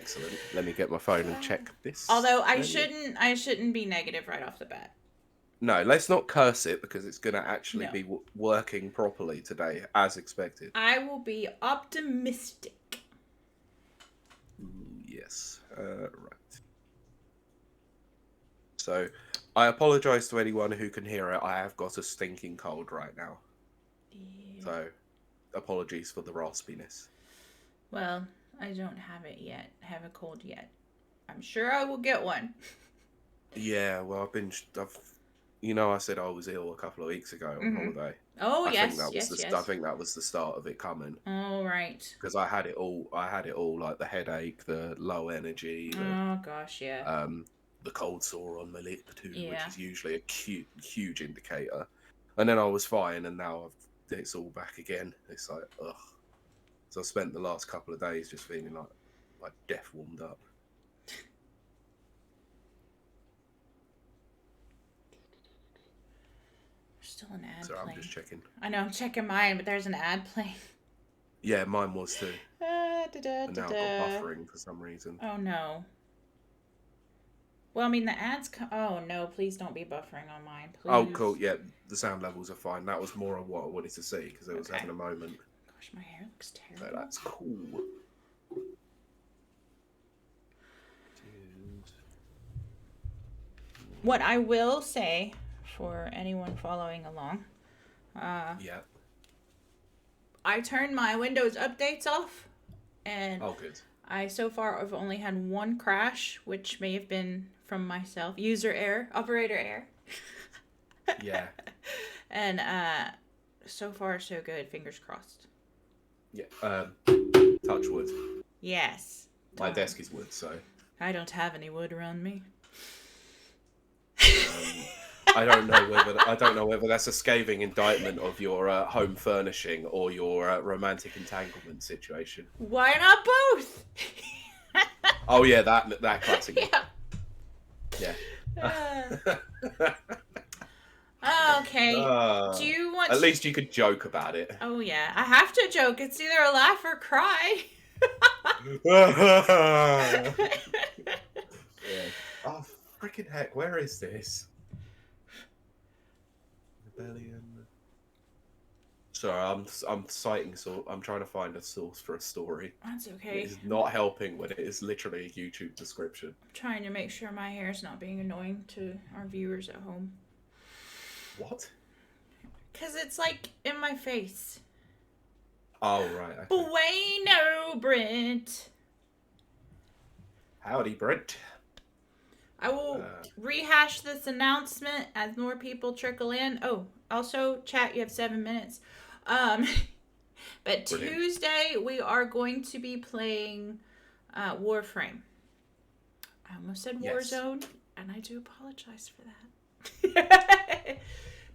Excellent. Let me get my phone and check this. Although I shouldn't be negative right off the bat. No, let's not curse it because it's going to actually be working properly today, as expected. I will be optimistic. Yes. Right. So, I apologise to anyone who can hear it. I have got a stinking cold right now. Yeah. So, apologies for the raspiness. Well, I don't have it yet. Have a cold yet. I'm sure I will get one. Yeah, well, I said I was ill a couple of weeks ago on holiday. Oh, I yes. I think that was the start of it coming. Oh, right. Because I had it all, like the headache, the low energy. Oh, gosh, yeah. The cold sore on my lip too, which is usually a huge indicator. And then I was fine, and now it's all back again. It's like, ugh. So I spent the last couple of days just feeling like death warmed up. Still an ad Sorry, playing. I'm just checking. I know, I'm checking mine, but there's an ad playing. Yeah, mine was too. And now I've got buffering for some reason. Oh, no. Well, I mean, the ads oh, no, please don't be buffering on mine, please. Oh, cool, yeah, the sound levels are fine. That was more of what I wanted to see, because it was having a moment. Gosh, my hair looks terrible. So that's cool. What I will say, for anyone following along, yeah. I turned my Windows updates off, and good. I so far have only had one crash, which may have been from myself. User error, operator error. Yeah. And so far so good. Fingers crossed. Yeah. Touch wood. Yes. My desk is wood, so I don't have any wood around me. I don't know whether that's a scathing indictment of your home furnishing or your romantic entanglement situation. Why not both? Oh yeah, that classic. Yeah. Yeah. Okay. Do you want? At least you could joke about it. Oh yeah, I have to joke. It's either a laugh or cry. Yeah. Oh freaking heck! Where is this? Rebellion. Sorry, I'm citing. So I'm trying to find a source for a story. That's okay. It's not helping when it is literally a YouTube description. I'm trying to make sure my hair is not being annoying to our viewers at home. What? Because it's like in my face. Oh, right. Okay. Bueno, Brent. Howdy, Brent. I will rehash this announcement as more people trickle in. Oh, also, chat, you have 7 minutes. But brilliant. Tuesday, we are going to be playing Warframe. I almost said Warzone, and I do apologize for that.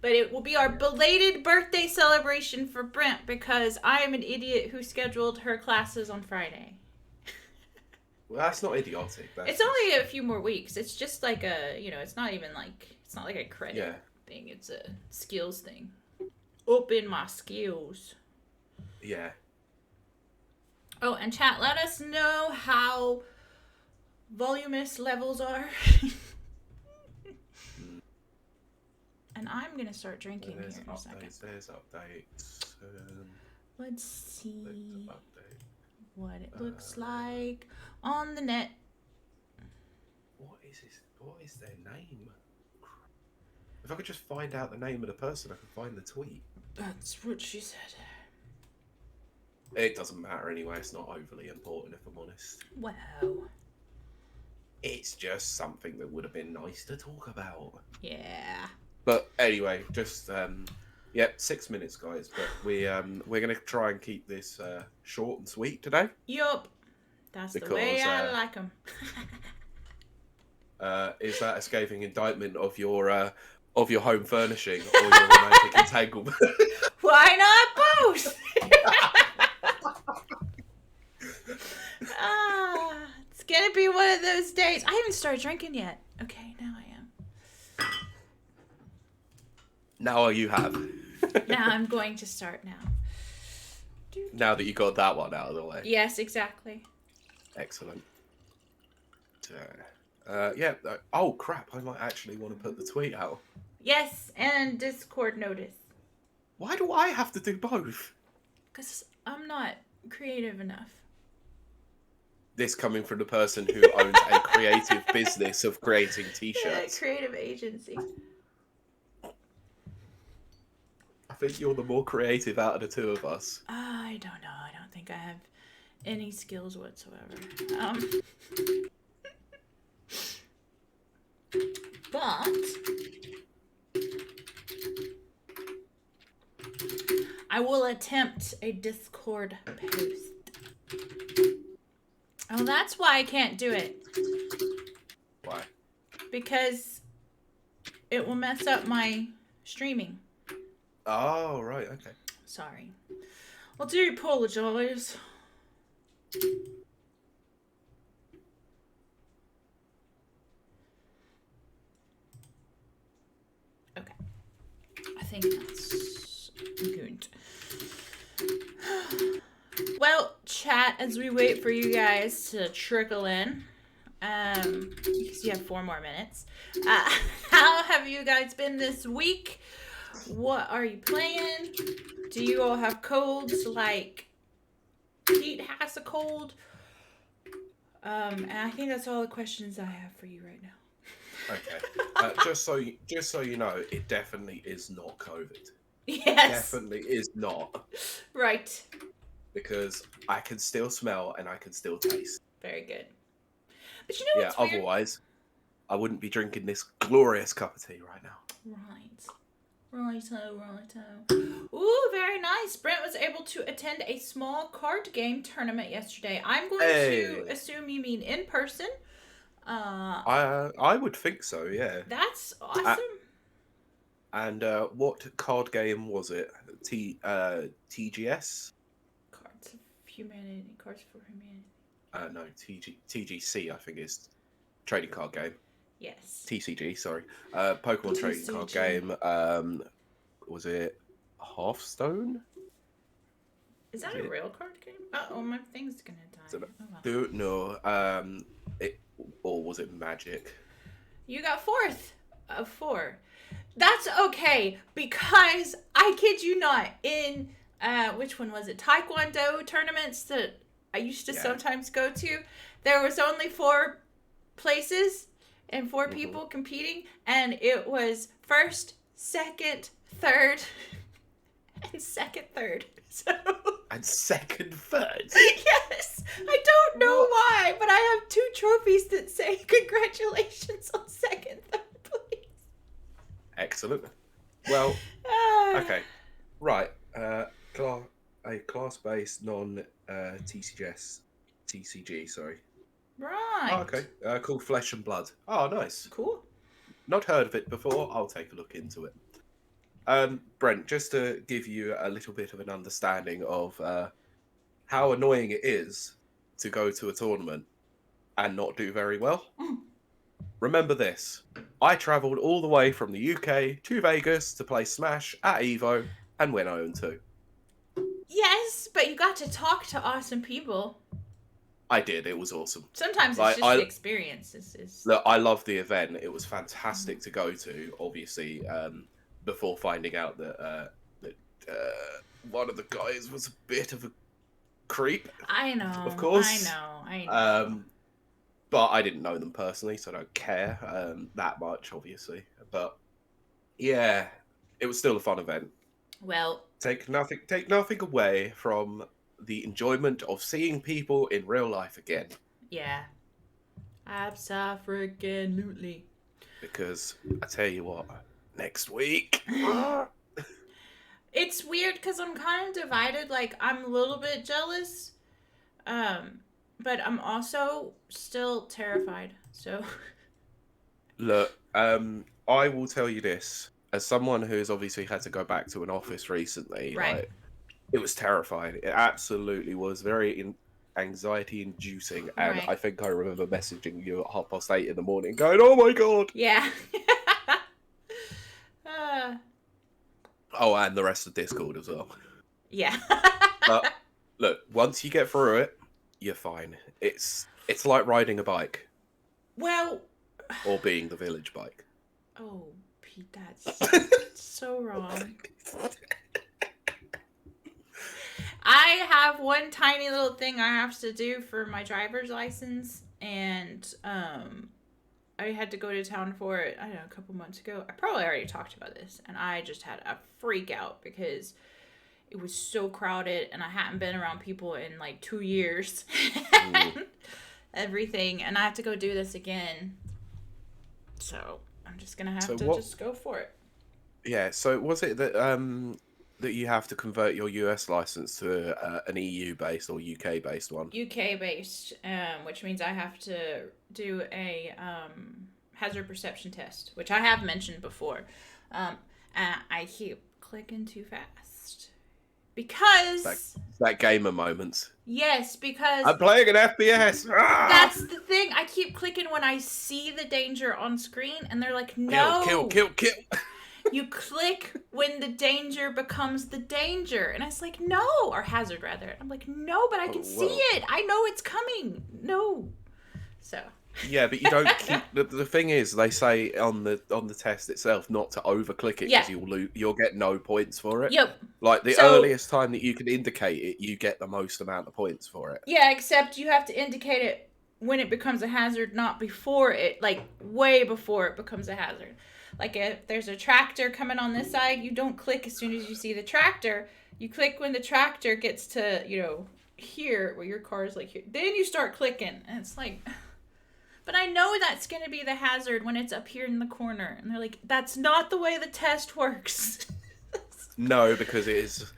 But it will be our belated birthday celebration for Brent because I am an idiot who scheduled her classes on Friday. Well, that's not idiotic. It's only a few more weeks. It's just like it's not like a credit thing. It's a skills thing. Open my skills. Yeah. Oh, and chat, let us know how voluminous levels are. And I'm going to start drinking here in a second. There's updates. Let's see what it looks like on the net. What is this? What is their name? If I could just find out the name of the person, I could find the tweet. That's what she said. It doesn't matter anyway. It's not overly important, if I'm honest. Wow. It's just something that would have been nice to talk about. Yeah. But anyway, just 6 minutes, guys. But we're gonna try and keep this short and sweet today. Yup. That's the way I like them. Is that a scathing indictment of your home furnishing or your romantic entanglement? Why not both? It's gonna be one of those days. I haven't started drinking yet. Okay, now I am. Now you have. Now I'm going to start now. Now that you got that one out of the way. Yes, exactly. Excellent. Oh crap! I might actually want to put the tweet out. Yes, and Discord notice. Why do I have to do both? Because I'm not creative enough. This coming from the person who owns a creative business of creating t-shirts. Creative agency. I think you're the more creative out of the two of us. I don't know. I don't think I have any skills whatsoever. But I will attempt a Discord post. Oh, that's why I can't do it. Why? Because it will mess up my streaming. Oh, right, okay. Sorry. I do apologize. Okay. I think that's good. Well, chat, as we wait for you guys to trickle in, because you have 4 more minutes. How have you guys been this week? What are you playing? Do you all have colds like Pete has a cold? And I think that's all the questions I have for you right now. Okay. Just so you know, it definitely is not COVID. Yes. Definitely is not. Right. Because I can still smell and I can still taste. Very good. But you know what's weird? Otherwise, I wouldn't be drinking this glorious cup of tea right now. Right. Righto. Ooh, very nice. Brent was able to attend a small card game tournament yesterday. I'm going to assume you mean in person. I would think so, yeah. That's awesome. And what card game was it? TGS? Cards for Humanity. No, TGC, I think is trading card game. Yes. TCG, sorry. Pokemon trading card game. Was it Hearthstone? Is that a real card game? Oh, my thing's gonna die. Don't know. Or was it Magic? You got 4th of 4. That's okay, because I kid you not, in which one was it? Taekwondo tournaments that I used to sometimes go to, there was only 4 places and 4 people competing, and it was 1st, 2nd, 3rd, and 2nd, 3rd. So. And 2nd, 3rd? Yes! I don't know why, but I have 2 trophies that say congratulations on 2nd, 3rd place. Excellent. Well, okay. Right. A class-based non-TCG, sorry. Right. Oh, okay. Called Flesh and Blood. Oh, nice. Cool. Not heard of it before. I'll take a look into it. Brent, just to give you a little bit of an understanding of how annoying it is to go to a tournament and not do very well. Remember this. I travelled all the way from the UK to Vegas to play Smash at EVO and win 0-2. Yes, but you got to talk to awesome people. I did. It was awesome. Sometimes it's just the experience. Look, I love the event. It was fantastic to go to, obviously, before finding out that one of the guys was a bit of a creep. I know. Of course. I know. But I didn't know them personally, so I don't care that much, obviously. But yeah, it was still a fun event. Well, take nothing away from the enjoyment of seeing people in real life again. Yeah, absolutely. Because I tell you what, next week. It's weird because I'm kind of divided. Like, I'm a little bit jealous, but I'm also still terrified. So, look, I will tell you this. As someone who's obviously had to go back to an office recently, right. Like, it was terrifying. It absolutely was very anxiety-inducing. And right. I think I remember messaging you at 8:30 in the morning going, oh my God. Yeah. Oh, and the rest of Discord as well. Yeah. But look, once you get through it, you're fine. It's like riding a bike. Well... Or being the village bike. Oh, Pete, that's so wrong. I have one tiny little thing I have to do for my driver's license, and I had to go to town for it, I don't know, a couple months ago. I probably already talked about this, and I just had a freak out because it was so crowded, and I hadn't been around people in like 2 years. Everything, and I have to go do this again. So I'm just gonna have to just go for it. Yeah. So was it that that you have to convert your US license to an EU based or UK based one? UK based, which means I have to do a hazard perception test, which I have mentioned before. And I keep clicking too fast because that gamer moments. Yes, because I'm playing an FPS. That's the thing. I keep clicking when I see the danger on screen, and they're like, "No, kill." You click when the danger becomes the danger, and I was like, "No," or hazard rather. I'm like, "No, but I can see it. I know it's coming. No." So. Yeah, but you don't keep. The thing is, they say on the test itself not to overclick it because you'll get no points for it. Yep. Like the earliest time that you can indicate it, you get the most amount of points for it. Yeah, except you have to indicate it when it becomes a hazard, not before it, like way before it becomes a hazard. Like if there's a tractor coming on this side, you don't click as soon as you see the tractor. You click when the tractor gets to, here, where your car is like here. Then you start clicking, and it's like... But I know that's going to be the hazard when it's up here in the corner. And they're like, that's not the way the test works. No, because it's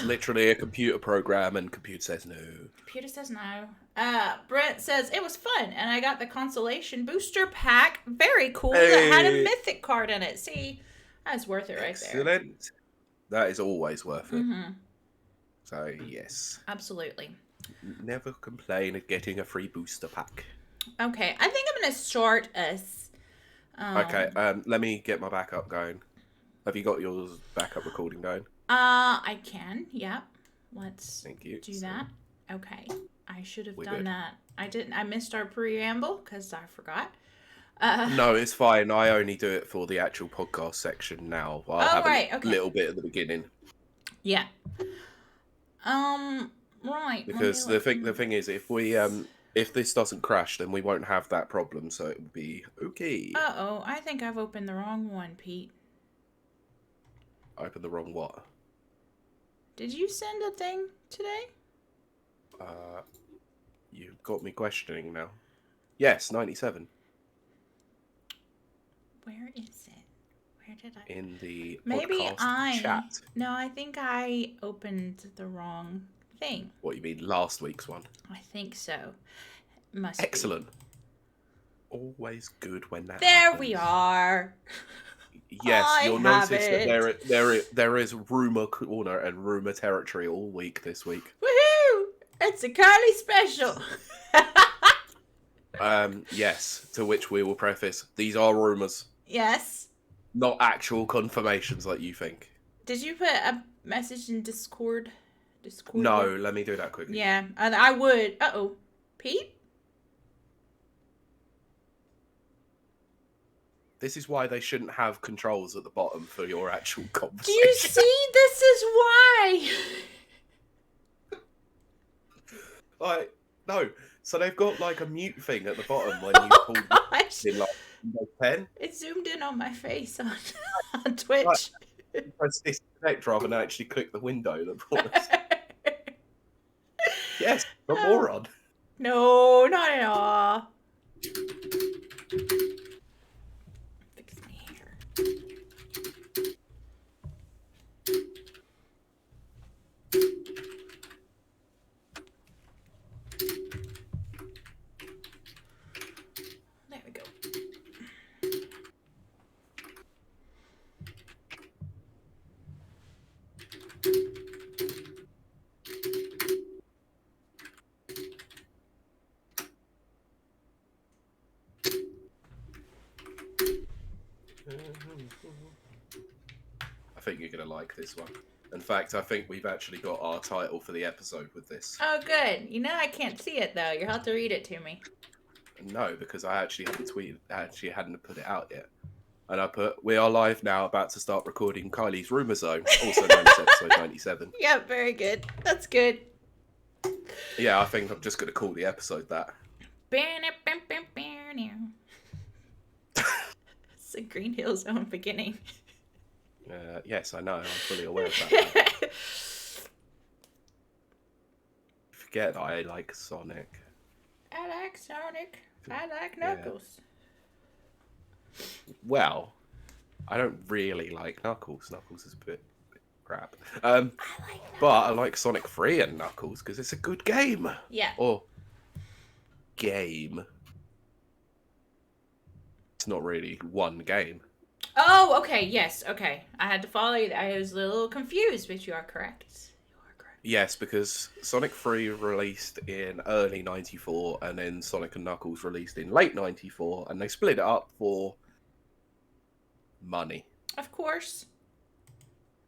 literally a computer program and computer says no. Computer says no. Brent says, it was fun. And I got the consolation booster pack. Very cool. Hey. That had a mythic card in it. See, that's worth it right there. Excellent. That is always worth it. Mm-hmm. So, yes. Absolutely. Never complain at getting a free booster pack. Okay, I think I'm going to start us. Okay, let me get my backup going. Have you got your backup recording going? I can, yeah. Let's do that. Okay, I should have done that. I didn't. I missed our preamble because I forgot. No, it's fine. I only do it for the actual podcast section now. I'll have a little bit at the beginning. Yeah. Right. Because the thing is, if this doesn't crash, then we won't have that problem, so it will be okay. Uh-oh, I think I've opened the wrong one, Pete. Opened the wrong what? Did you send a thing today? You've got me questioning now. Yes, 97. Where is it? Where did I... In the chat. No, I think I opened the wrong thing. What, you mean last week's one? I think so. Must Excellent. Be. Always good when that There happens. We are. Yes, you'll notice that there is Rumour corner and Rumour territory all week this week. Woohoo! It's a Kiley special. Yes, to which we will preface, these are rumours. Yes. Not actual confirmations like you think. Did you put a message in Discord? No, let me do that quickly. Yeah, and I would. Uh-oh. Pete? This is why they shouldn't have controls at the bottom for your actual conversation. Do you see? This is why. Like, no. So they've got like a mute thing at the bottom when you pull in like Windows 10. It zoomed in on my face on Twitch. Like, press disconnect rather than actually click the window that brought us. Yes, a moron. No, not at all. Fix my hair. There we go. I think you're going to like this one. In fact, I think we've actually got our title for the episode with this. Oh, good. You know I can't see it, though. You'll have to read it to me. No, because I actually hadn't tweeted. Actually, hadn't put it out yet. And I put, we are live now, about to start recording Kiley's Rumour Zone, also known as episode 97. Yeah, very good. That's good. Yeah, I think I'm just going to call the episode that. It's a Green Hill Zone beginning. Yes, I know. I'm fully aware of that. Forget that I like Sonic. I like Sonic. I like Knuckles. Yeah. Well, I don't really like Knuckles. Knuckles is a bit crap. But I like Sonic 3 and Knuckles because it's a good game. Yeah. Or game. It's not really one game. Oh, okay. Yes. Okay. I had to follow you. I was a little confused, but you are correct. Yes, because Sonic 3 released in early 94 and then Sonic and Knuckles released in late 94 and they split it up for money. Of course.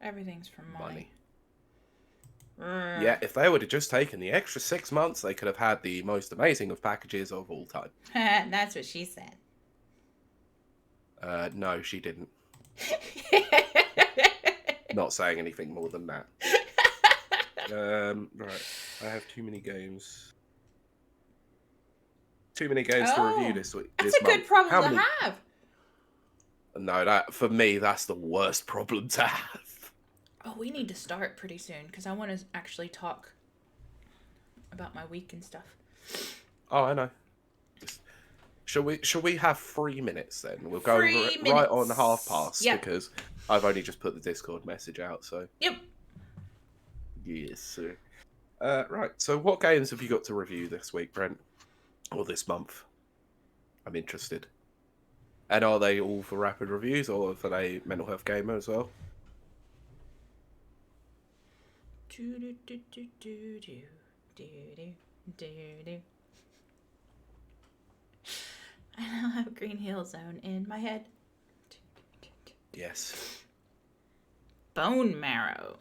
Everything's for money. Yeah, if they would have just taken the extra 6 months, they could have had the most amazing of packages of all time. That's what she said. No, she didn't. Not saying anything more than that. Right. I have too many games. Too many games to review this week. That's a good problem to have. No, that for me, that's the worst problem to have. Oh, we need to start pretty soon because I want to actually talk about my week and stuff. Oh, I know. Shall we have 3 minutes then? We'll go right on past because I've only just put the Discord message out. So. Yep. Yes, sir. Right. So, what games have you got to review this week, Brent, or this month? I'm interested. And are they all for rapid reviews, or for a mental health gamer as well? I now have Green Hill Zone in my head. Yes. Bone marrow.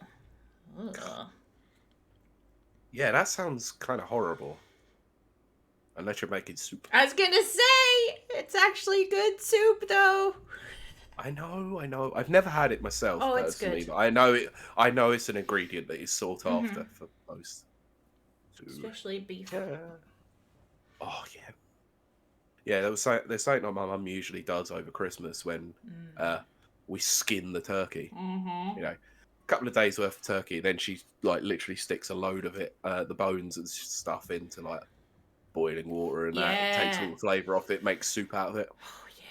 Ugh. Yeah, that sounds kind of horrible. Unless you're making soup. I was gonna say, it's actually good soup, though. I know. I've never had it myself personally, it's good. But I know it's an ingredient that is sought after for most. Especially beef. Yeah. Oh yeah. Yeah, there's something that my mum usually does over Christmas when we skin the turkey. Mm-hmm. You know, a couple of days worth of turkey, then she like literally sticks a load of it, the bones and stuff into like boiling water and that takes all the flavour off it, makes soup out of it. Oh yeah.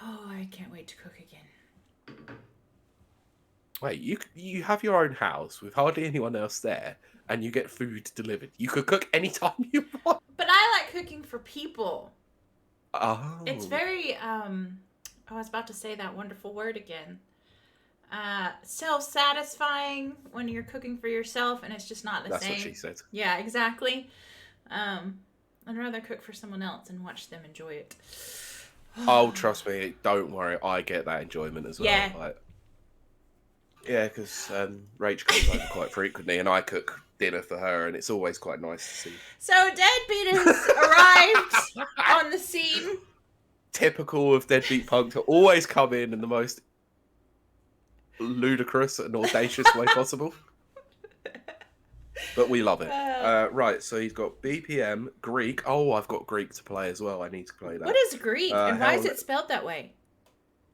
Oh, I can't wait to cook again. Wait, you have your own house with hardly anyone else there, and you get food delivered. You could cook anytime you want. But I like cooking for people. Oh. It's very I was about to say that wonderful word again. Self-satisfying when you're cooking for yourself and it's just not the same. That's what she said. Yeah, exactly. I'd rather cook for someone else and watch them enjoy it. Oh, trust me, don't worry, I get that enjoyment as well. Yeah. Because Rach comes over quite frequently and I cook dinner for her and it's always quite nice to see. So Deadbeat has arrived on the scene. Typical of Deadbeat Punk to always come in the most ludicrous and audacious way possible. But we love it. Right, so he's got BPM, Greek. Oh, I've got Greek to play as well. I need to play that. What is Greek? And why is it spelled that way?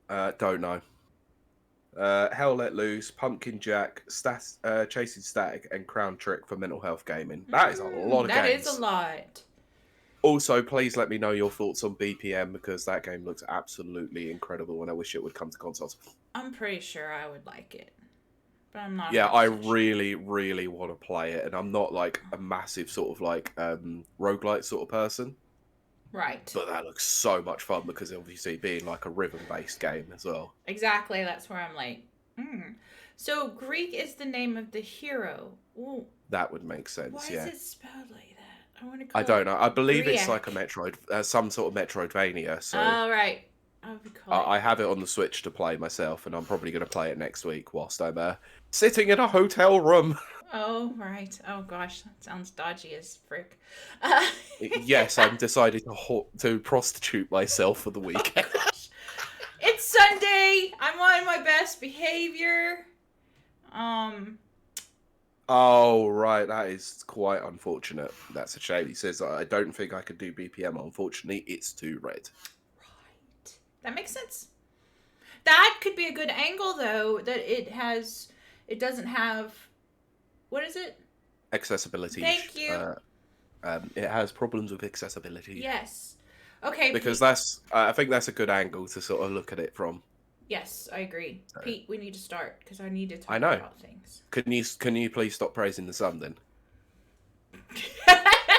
Don't know. Hell Let Loose, Pumpkin Jack, Chasing Static, and Crown Trick for mental health gaming. That is a lot of games. That is a lot. Also, please let me know your thoughts on BPM because that game looks absolutely incredible and I wish it would come to consoles. I'm pretty sure I would like it. But I'm not. Yeah, I really, really want to play it, and I'm not like a massive sort of like roguelite sort of person. Right. But that looks so much fun because obviously being like a rhythm-based game as well. Exactly, that's where I'm like, So Greek is the name of the hero. Ooh. That would make sense. Why is it spelled like that? I don't know. I believe Greek. it's like a Metroid, some sort of Metroidvania. So. Oh right. I have it on the Switch to play myself, and I'm probably going to play it next week whilst I'm sitting in a hotel room. Oh, right. Oh, gosh. That sounds dodgy as frick. Yes, I'm decided to prostitute myself for the weekend. Oh, gosh. It's Sunday. I'm on my best behavior. Oh, right. That is quite unfortunate. That's a shame. He says, I don't think I could do BPM. Unfortunately, it's too red. Right. That makes sense. That could be a good angle, though, that it doesn't have, what is it? Accessibility. Thank you. It has problems with accessibility. Yes. Okay. Because Pete. I think that's a good angle to sort of look at it from. Yes, I agree. So. Pete, we need to start because I need to talk about things. Can you please stop praising the sun then?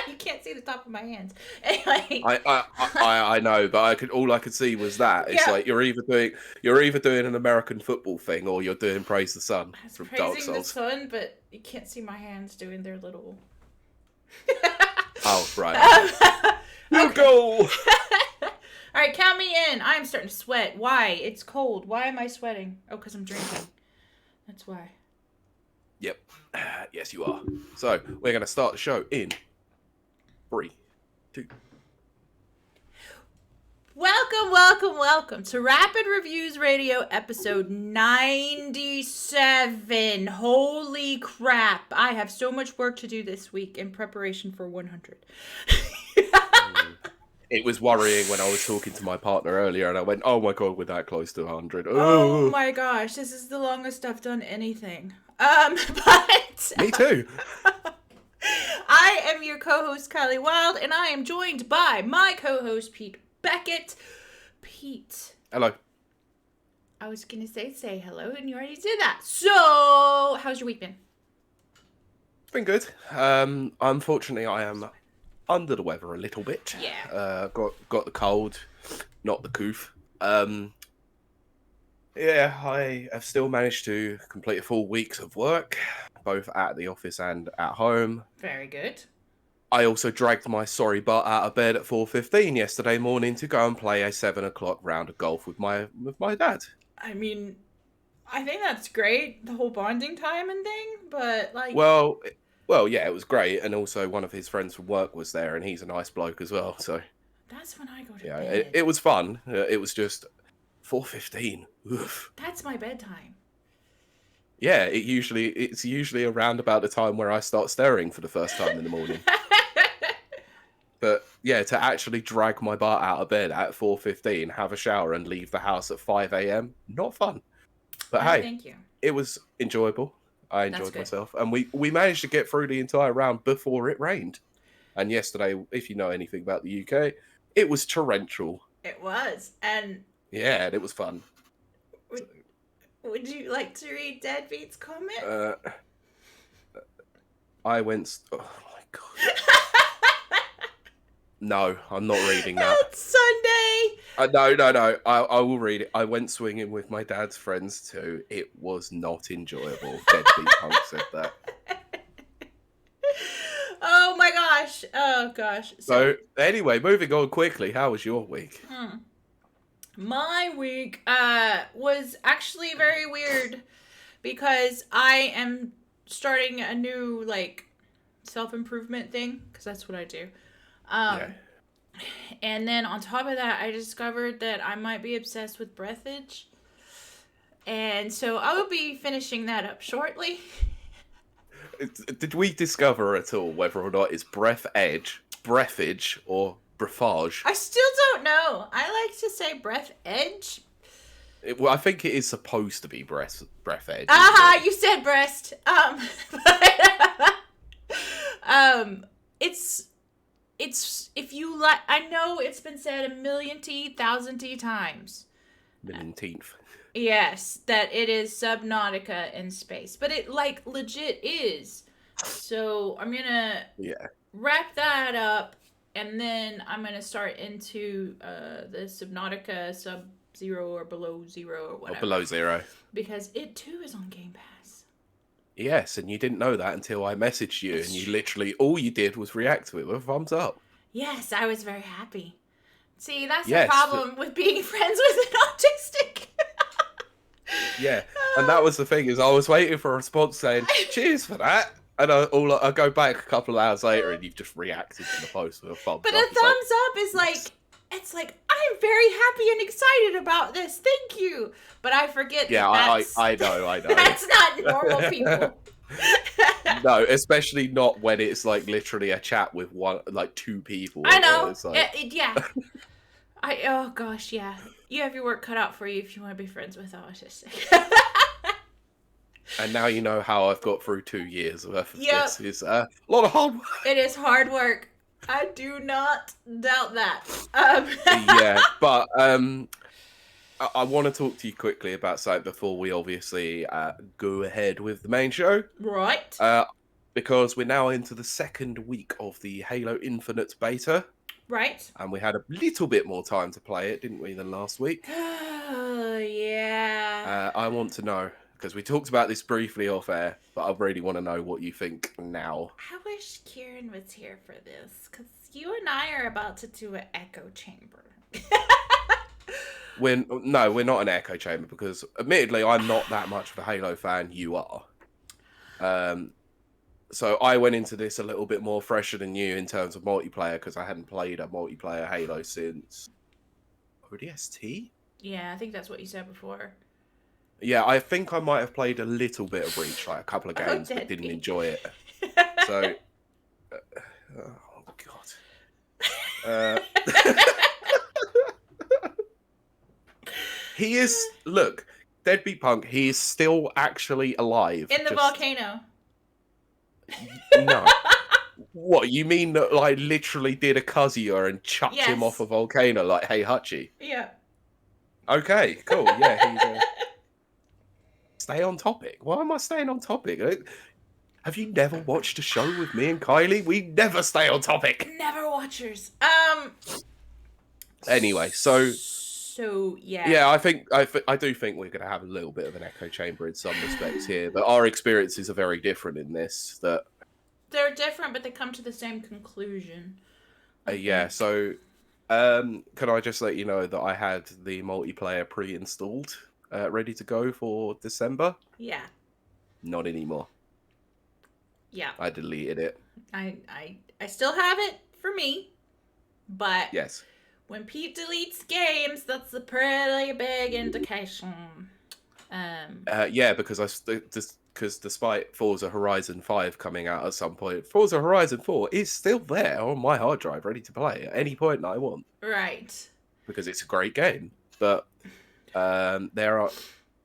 You can't see the top of my hands. Anyway. I know, but all I could see was that. It's like you're either doing an American football thing or you're doing Praise the Sun from Dark Souls. Praising the sun, but you can't see my hands doing their little. Oh right. You go. All right, count me in. I'm starting to sweat. Why? It's cold. Why am I sweating? Oh, because I'm drinking. That's why. Yep. Yes, you are. So we're going to start the show in 3, 2. Welcome to Rapid Reviews Radio episode 97. Holy crap. I have so much work to do this week in preparation for 100. It was worrying when I was talking to my partner earlier and I went, oh my god, we're that close to 100. Oh my gosh, this is the longest I've done anything. But... Me too. I am your co-host, Kiley Wild, and I am joined by my co-host, Pete Beckett. Pete. Hello. I was going to say hello, and you already did that. So, how's your week been? It's been good. Unfortunately, I am under the weather a little bit. Yeah. Got the cold, not the coof. Yeah, I have still managed to complete a full week of work, both at the office and at home. Very good. I also dragged my sorry butt out of bed at 4:15 yesterday morning to go and play a 7 o'clock round of golf with my dad. I mean, I think that's great, the whole bonding time and thing, but like... Well, yeah, it was great, and also one of his friends from work was there, and he's a nice bloke as well, so... That's when I go to bed. It was fun. It was just 4:15. Oof. That's my bedtime. Yeah, it's usually around about the time where I start staring for the first time in the morning. But yeah, to actually drag my butt out of bed at 4:15, have a shower, and leave the house at 5 a.m. not fun. But hey, thank you. It was enjoyable. I enjoyed myself, and we managed to get through the entire round before it rained. And yesterday, if you know anything about the UK, it was torrential. It was, and yeah, and it was fun. Would you like to read Deadbeat's comment? I went. Oh my god. No, I'm not reading that. It's Sunday. No. I will read it. I went swinging with my dad's friends too. It was not enjoyable. Deadbeat Punk said that. Oh my gosh. Oh gosh. So anyway, moving on quickly. How was your week? My week was actually very weird because I am starting a new self-improvement thing because that's what I do. And then on top of that, I discovered that I might be obsessed with breathage. And so I will be finishing that up shortly. Did we discover at all whether or not it's breathage, or breathage? I still don't know. I like to say breath edge. Well, I think it is supposed to be breath edge. Aha, you said breast. It's if you like. I know it's been said 1,000,000 times. 1,000,000th. Yes, that it is Subnautica in space, but it legit is. So I'm gonna wrap that up, and then I'm gonna start into the Subnautica Sub-Zero or Below Zero or whatever. Or Below Zero. Because it too is on Game Pass. Yes, and you didn't know that until I messaged you, and you literally, all you did was react to it with a thumbs up. Yes, I was very happy. See, that's the problem with being friends with an autistic. Yeah, and that was the thing, is I was waiting for a response saying, cheers for that. And I go back a couple of hours later, and you've just reacted to the post with a thumbs but up. a thumbs up is like, it's like, I'm very happy and excited about this. Thank you. But I forget I know. That's not normal people. No, especially not when it's like literally a chat with two people. I know. It's like... Yeah. Oh gosh, yeah. You have your work cut out for you if you want to be friends with autistic. And now you know how I've got through 2 years worth of this. It's a lot of hard work. It is hard work. I do not doubt that. Yeah, but I want to talk to you quickly about something before we obviously go ahead with the main show. Right. Because we're now into the second week of the Halo Infinite beta. Right. And we had a little bit more time to play it, didn't we, than last week? Oh, yeah. I want to know, because we talked about this briefly off air, but I really want to know what you think now. I wish Kieran was here for this, because you and I are about to do an echo chamber. We're not an echo chamber, because admittedly, I'm not that much of a Halo fan. You are. So I went into this a little bit more fresher than you in terms of multiplayer, because I hadn't played a multiplayer Halo since ODST? Yeah, I think that's what you said before. Yeah, I think I might have played a little bit of Reach, like a couple of games, but didn't enjoy it. So, oh god. He is, look, Deadbeat Punk, he is still actually alive. In the volcano. No. What, you mean that I literally did a Kazuya and chucked him off a volcano like Hey Hutchie? Yeah. Okay, cool. Yeah, he's stay on topic. Why am I staying on topic? Have you never watched a show with me and Kylie? We never stay on topic. Never watchers. Anyway, so yeah. Yeah, I do think we're going to have a little bit of an echo chamber in some respects here, but our experiences are very different in this. That they're different, but they come to the same conclusion. Yeah. So, can I just let you know that I had the multiplayer pre-installed, ready to go for December? Yeah. Not anymore. Yeah. I deleted it. I still have it for me, but yes. When Pete deletes games, that's a pretty big indication. Yeah, because despite Forza Horizon 5 coming out at some point, Forza Horizon 4 is still there on my hard drive, ready to play at any point that I want. Right. Because it's a great game, but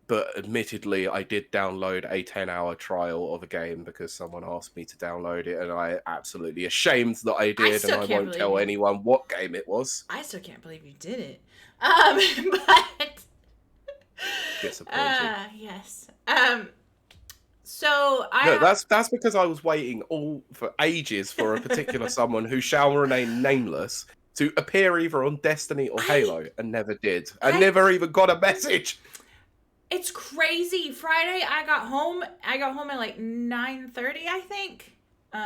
But admittedly, I did download a 10-hour trial of a game because someone asked me to download it, and I absolutely ashamed that I did, and I won't tell anyone what game it was. I still can't believe you did it. But disappointing. Yes. So I no, that's because I was waiting for ages for a particular someone who shall remain nameless to appear either on Destiny or Halo, and never did. I never even got a message. It's crazy. Friday, I got home at like 9:30, I think,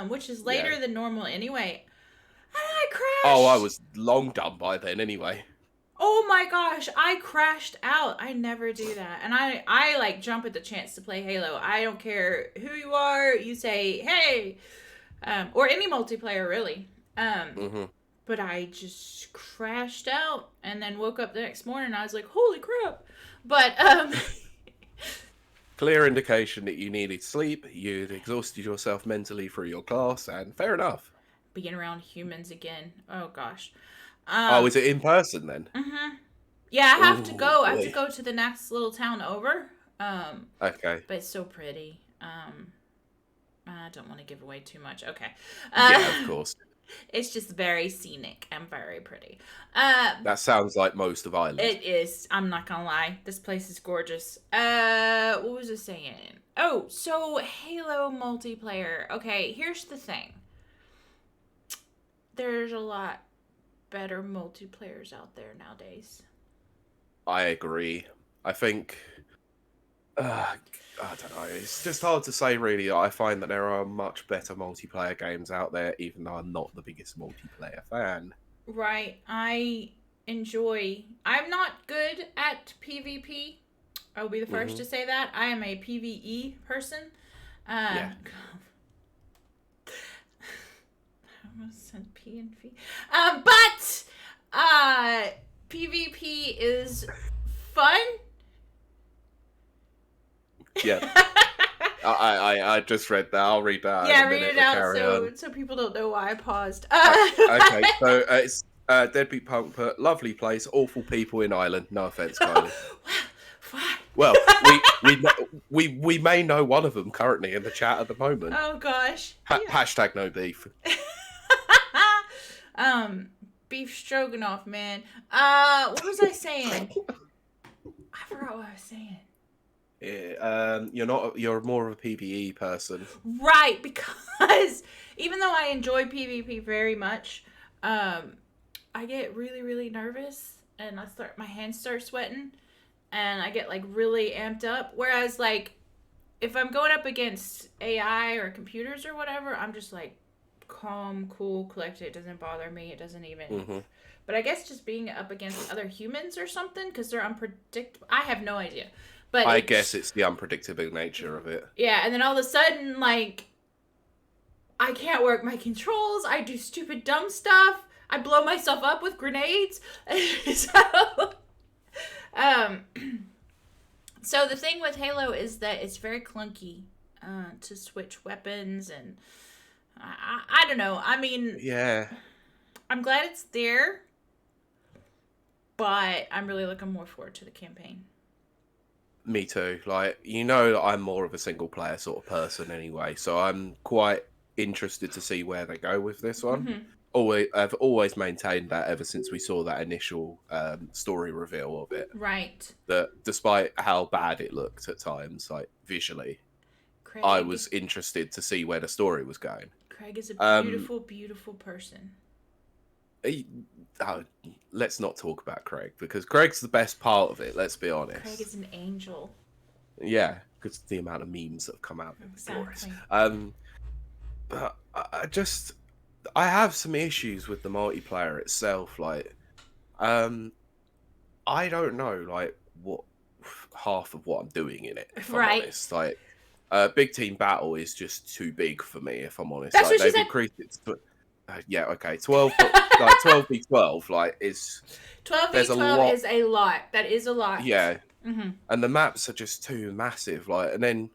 which is later than normal anyway. And I crashed. Oh, I was long done by then anyway. Oh my gosh, I crashed out. I never do that. And I like jump at the chance to play Halo. I don't care who you are. You say, hey, or any multiplayer really. But I just crashed out and then woke up the next morning and I was like, holy crap. But, clear indication that you needed sleep, you'd exhausted yourself mentally through your class, and fair enough. Being around humans again. Oh, gosh. Is it in person then? Mm-hmm. Yeah, I have to go. I have to go to the next little town over. Okay. But it's so pretty. I don't want to give away too much. Okay. Yeah, of course. It's just very scenic and very pretty. That sounds like most of Ireland. It is. I'm not gonna lie. This place is gorgeous. What was I saying? Oh, so Halo multiplayer. Okay, here's the thing. There's a lot better multiplayers out there nowadays. I agree. I think... I don't know. It's just hard to say, really. I find that there are much better multiplayer games out there, even though I'm not the biggest multiplayer fan. Right. I'm not good at PvP. I'll be the first to say that. I am a PvE person. almost said P and V. But PvP is fun. Yeah. I just read that. I'll read that. Yeah, read it out so people don't know why I paused. Okay, so it's Deadbeat Punk put lovely place, awful people in Ireland. No offense, Kylie. Well, we may know one of them currently in the chat at the moment. Oh gosh. Hashtag no beef. Beef stroganoff, man. What was I saying? I forgot what I was saying. Yeah, you're more of a PvE person. Right, because even though I enjoy PvP very much, I get really, really nervous and my hands start sweating and I get like really amped up. Whereas like if I'm going up against AI or computers or whatever, I'm just like calm, cool, collected. It doesn't bother me. It doesn't even. Mm-hmm. But I guess just being up against other humans or something because they're unpredictable. I have no idea. But I guess it's the unpredictable nature of it. Yeah, and then all of a sudden, like, I can't work my controls. I do stupid, dumb stuff. I blow myself up with grenades. So the thing with Halo is that it's very clunky to switch weapons, and I don't know. I mean, yeah, I'm glad it's there, but I'm really looking more forward to the campaign. Me too. Like, that I'm more of a single player sort of person anyway, so I'm quite interested to see where they go with this one. Mm-hmm. I've always maintained that ever since we saw that initial story reveal of it. Right. That despite how bad it looked at times, like visually, Craig, I was interested to see where the story was going. Craig is a beautiful, beautiful person. Let's not talk about Craig, because Craig's the best part of it, let's be honest. Craig is an angel. Yeah, because the amount of memes that have come out of the glorious. But I have some issues with the multiplayer itself. Like, I don't know, like, what half of what I'm doing in it, if I'm honest. Like, big team battle is just too big for me, if I'm honest. That's like, what she said. Increased it to, yeah, okay, 12, like 12v12, like is 12v12 is a lot. That is a lot. Yeah, and the maps are just too massive. Like, and then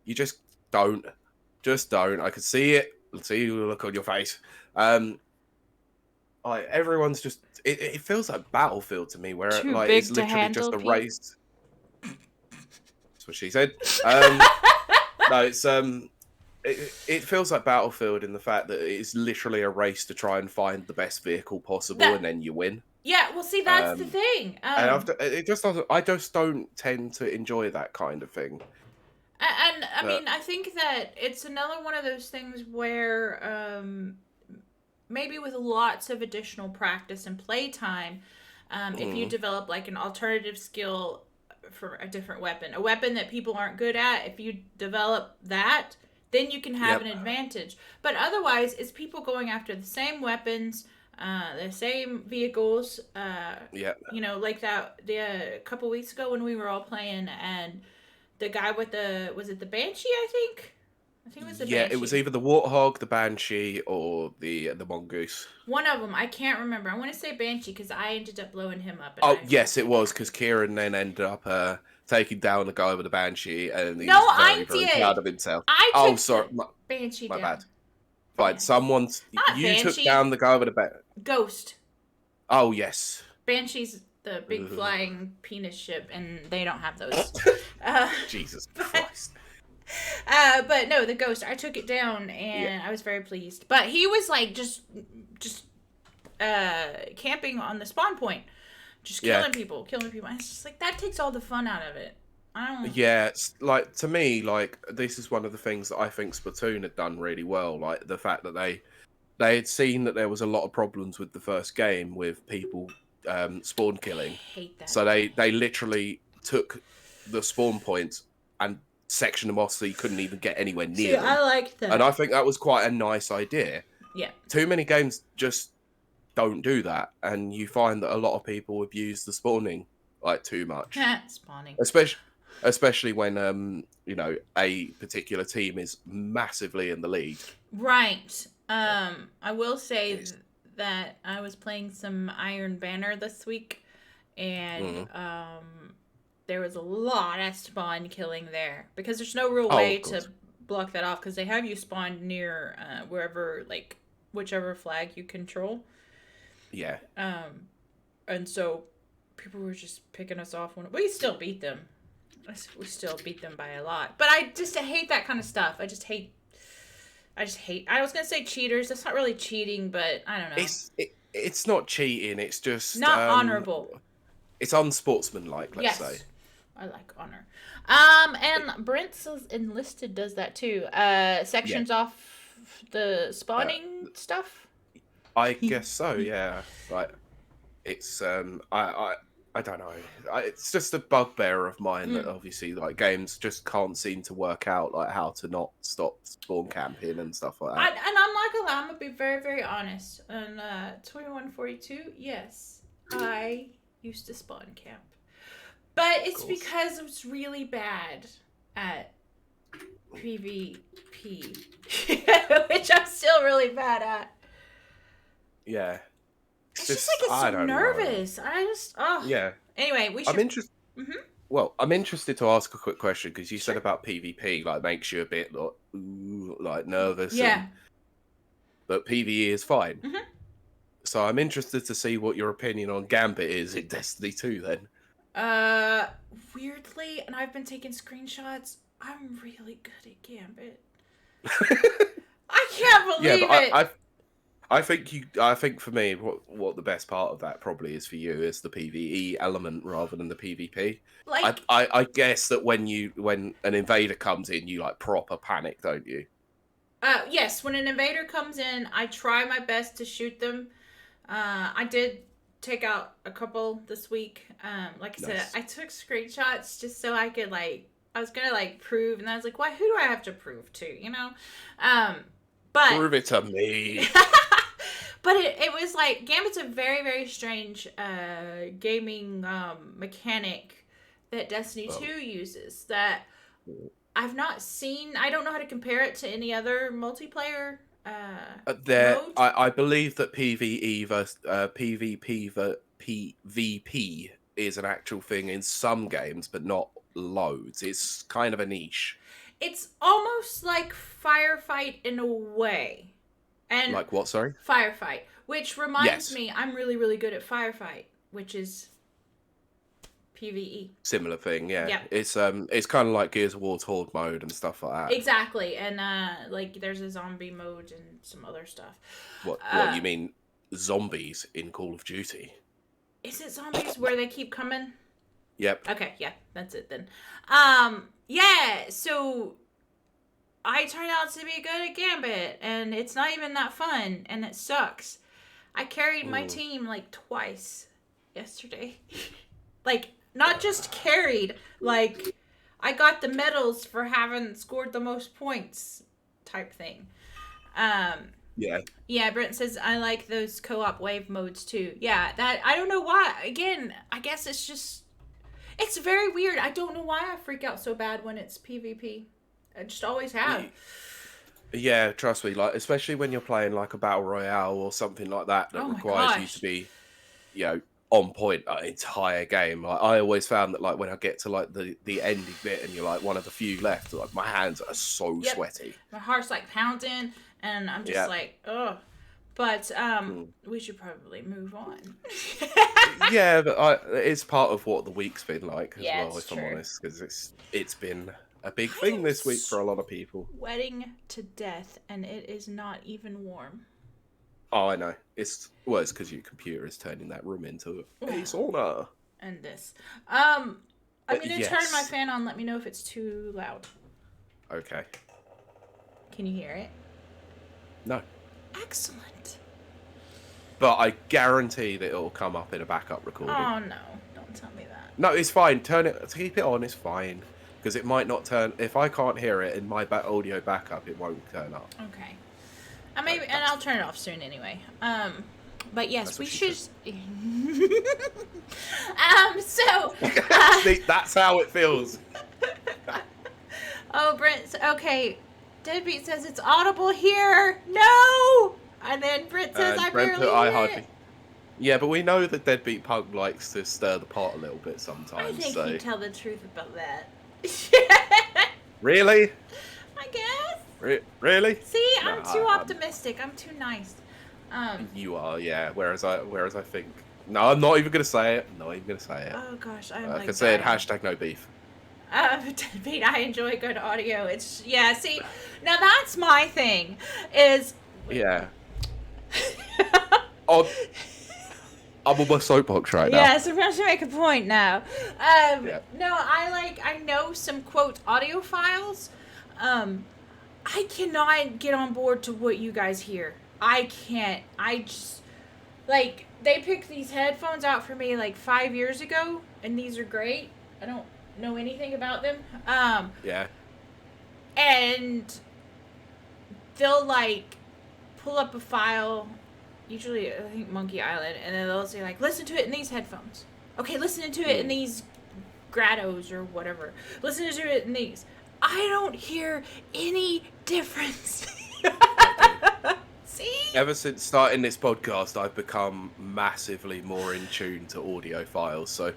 you just don't. I could see it. See the look on your face. Like everyone's just. It feels like Battlefield to me, where like it's literally just a race. That's what she said. No, it's It feels like Battlefield in the fact that it's literally a race to try and find the best vehicle possible, and then you win. Yeah, well, see, that's the thing. And after, it just doesn't. I just don't tend to enjoy that kind of thing. And I mean, I think that it's another one of those things where maybe with lots of additional practice and playtime, if you develop like an alternative skill for a different weapon, a weapon that people aren't good at, if you develop that, then you can have an advantage. But otherwise, it's people going after the same weapons, the same vehicles. You know, like that a couple weeks ago when we were all playing, and the guy with was it the Banshee, I think it was the Banshee. Yeah, it was either the Warthog, the Banshee, or the Mongoose. One of them, I can't remember. I want to say Banshee because I ended up blowing him up. Oh, yes, it was, because Kieran then ended up taking down the guy with the Banshee, and he was very, very proud of himself. Sorry, Banshee my down. bad. Fine, you took down the guy with the Ghost. Oh, yes. Banshee's the big flying penis ship, and they don't have those. Jesus Christ. But no, the Ghost. I took it down, and I was very pleased. But he was like just camping on the spawn point, just killing people. And it's just like that takes all the fun out of it. Yeah, it's like, to me, like, this is one of the things that I think Splatoon had done really well. Like, the fact that they had seen that there was a lot of problems with the first game with people spawn killing. I hate that. So they literally took the spawn points and sectioned them off so you couldn't even get anywhere near them. I like that. And I think that was quite a nice idea. Yeah. Too many games just don't do that, and you find that a lot of people abuse the spawning like too much. Spawning. Especially when you know, a particular team is massively in the lead. Right. I will say that I was playing some Iron Banner this week, and there was a lot of spawn killing there because there's no real way to block that off because they have you spawn near wherever, like, whichever flag you control. Yeah. And so people were just picking us off when we still beat them. We still beat them by a lot. But I hate that kind of stuff. I hate. I was gonna say cheaters. That's not really cheating, but I don't know. It's not cheating. It's just not honorable. It's unsportsmanlike. Let's say. I like honor. And Brent's enlisted does that too. Sections off the spawning stuff. I guess so. Yeah. Like, it's I don't know. It's just a bugbear of mine that obviously, like, games just can't seem to work out, like, how to not stop spawn camping and stuff like that. And I'm not gonna lie, I'm gonna be very, very honest. On 2142, yes, I used to spawn camp, but it's because I was really bad at PvP, which I'm still really bad at. Yeah. It's just like it's so nervous. Yeah. Anyway, we should. I'm interested. Well, I'm interested to ask a quick question because you said about PvP, like, makes you a bit like nervous. Yeah. But PvE is fine. So I'm interested to see what your opinion on Gambit is in Destiny 2 then. Weirdly, and I've been taking screenshots, I'm really good at Gambit. I can't believe it. I think for me, what the best part of that probably is for you is the PvE element rather than the PvP. Like, I guess that when an invader comes in, you, like, proper panic, don't you? Yes, when an invader comes in, I try my best to shoot them. I did take out a couple this week. Like I said, I took screenshots just so I could, like, I was gonna, like, prove, and I was like, why? Who do I have to prove to? You know, but prove it to me. But it was like Gambit's a very, very strange gaming mechanic that Destiny 2 uses that I've not seen. I don't know how to compare it to any other multiplayer mode. I believe that PvE versus PvP PvP is an actual thing in some games, but not loads. It's kind of a niche. It's almost like Firefight in a way. And like what, sorry? Firefight, which reminds me, I'm really, really good at Firefight, which is PvE. Similar thing, yeah. Yep. It's kind of like Gears of War's Horde mode and stuff like that. Exactly, and like there's a zombie mode and some other stuff. What you mean zombies in Call of Duty? Is it zombies where they keep coming? Yep. Okay, yeah, that's it then. Yeah, so I turned out to be good at Gambit, and it's not even that fun, and it sucks. I carried my team, like, twice yesterday. Like, not just carried, like, I got the medals for having scored the most points type thing. Yeah, Brent says, I like those co-op wave modes, too. Yeah, that, I don't know why. Again, I guess it's just, it's very weird. I don't know why I freak out so bad when it's PvP. I just always have. Yeah, trust me. Like, especially when you're playing like a battle royale or something like that requires you to be, you know, on point an entire game. Like, I always found that, like, when I get to like the ending bit and you're like one of the few left, like my hands are so sweaty. My heart's like pounding, and I'm just like, ugh. But we should probably move on. Yeah, but it's part of what the week's been like as well, if true. I'm honest, because it's been a big thing this week for a lot of people. Sweating to death, and it is not even warm. Oh, I know. It's because your computer is turning that room into a sauna. And this. I'm going to turn my fan on. Let me know if it's too loud. Okay. Can you hear it? No. Excellent. But I guarantee that it'll come up in a backup recording. Oh, no. Don't tell me that. No, it's fine. Keep it on. It's fine. Because it might not turn. If I can't hear it in my audio backup, it won't turn up. Okay. And I'll turn it off soon anyway. But yes, we should. So. That's how it feels. Oh, Brent. Okay. Deadbeat says it's audible here. No! And then Britt says I barely hear it. Yeah, but we know that Deadbeat Punk likes to stir the pot a little bit sometimes. I think you tell the truth about that. Really? I guess. Really? See, I'm too optimistic. I'm too nice. You are, yeah. Whereas I think, no, I'm not even gonna say it. Oh gosh, like I said, hashtag no beef. Deadbeat, I enjoy good audio. It's see, now that's my thing. Is yeah. Oh. I'm on my soapbox right now. Yes, I'm going to make a point now. No, I know some, quote, audio files. I cannot get on board to what you guys hear. I can't. I just, like, they picked these headphones out for me, like, 5 years ago, and these are great. I don't know anything about them. Yeah. And they'll, like, pull up a file, usually, I think, Monkey Island, and then they'll say, like, listen to it in these headphones. Okay, listen to it in these Gratos or whatever. Listen to it in these. I don't hear any difference. See? Ever since starting this podcast, I've become massively more in tune to audio files, so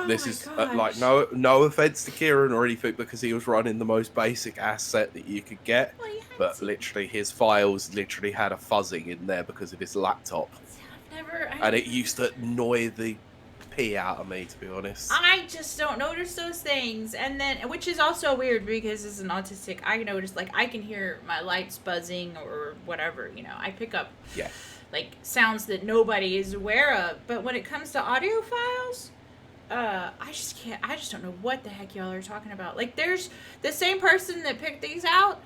this is, like, no offense to Kieran or anything, because he was running the most basic asset that you could get. Well, but literally, his files literally had a fuzzing in there because of his laptop. And it used to annoy the pee out of me, to be honest. I just don't notice those things. And then, which is also weird because as an autistic, I notice, like, I can hear my lights buzzing or whatever, you know. I pick up, like, sounds that nobody is aware of. But when it comes to audio files, I just can't, I just don't know what the heck y'all are talking about. Like, there's the same person that picked these out.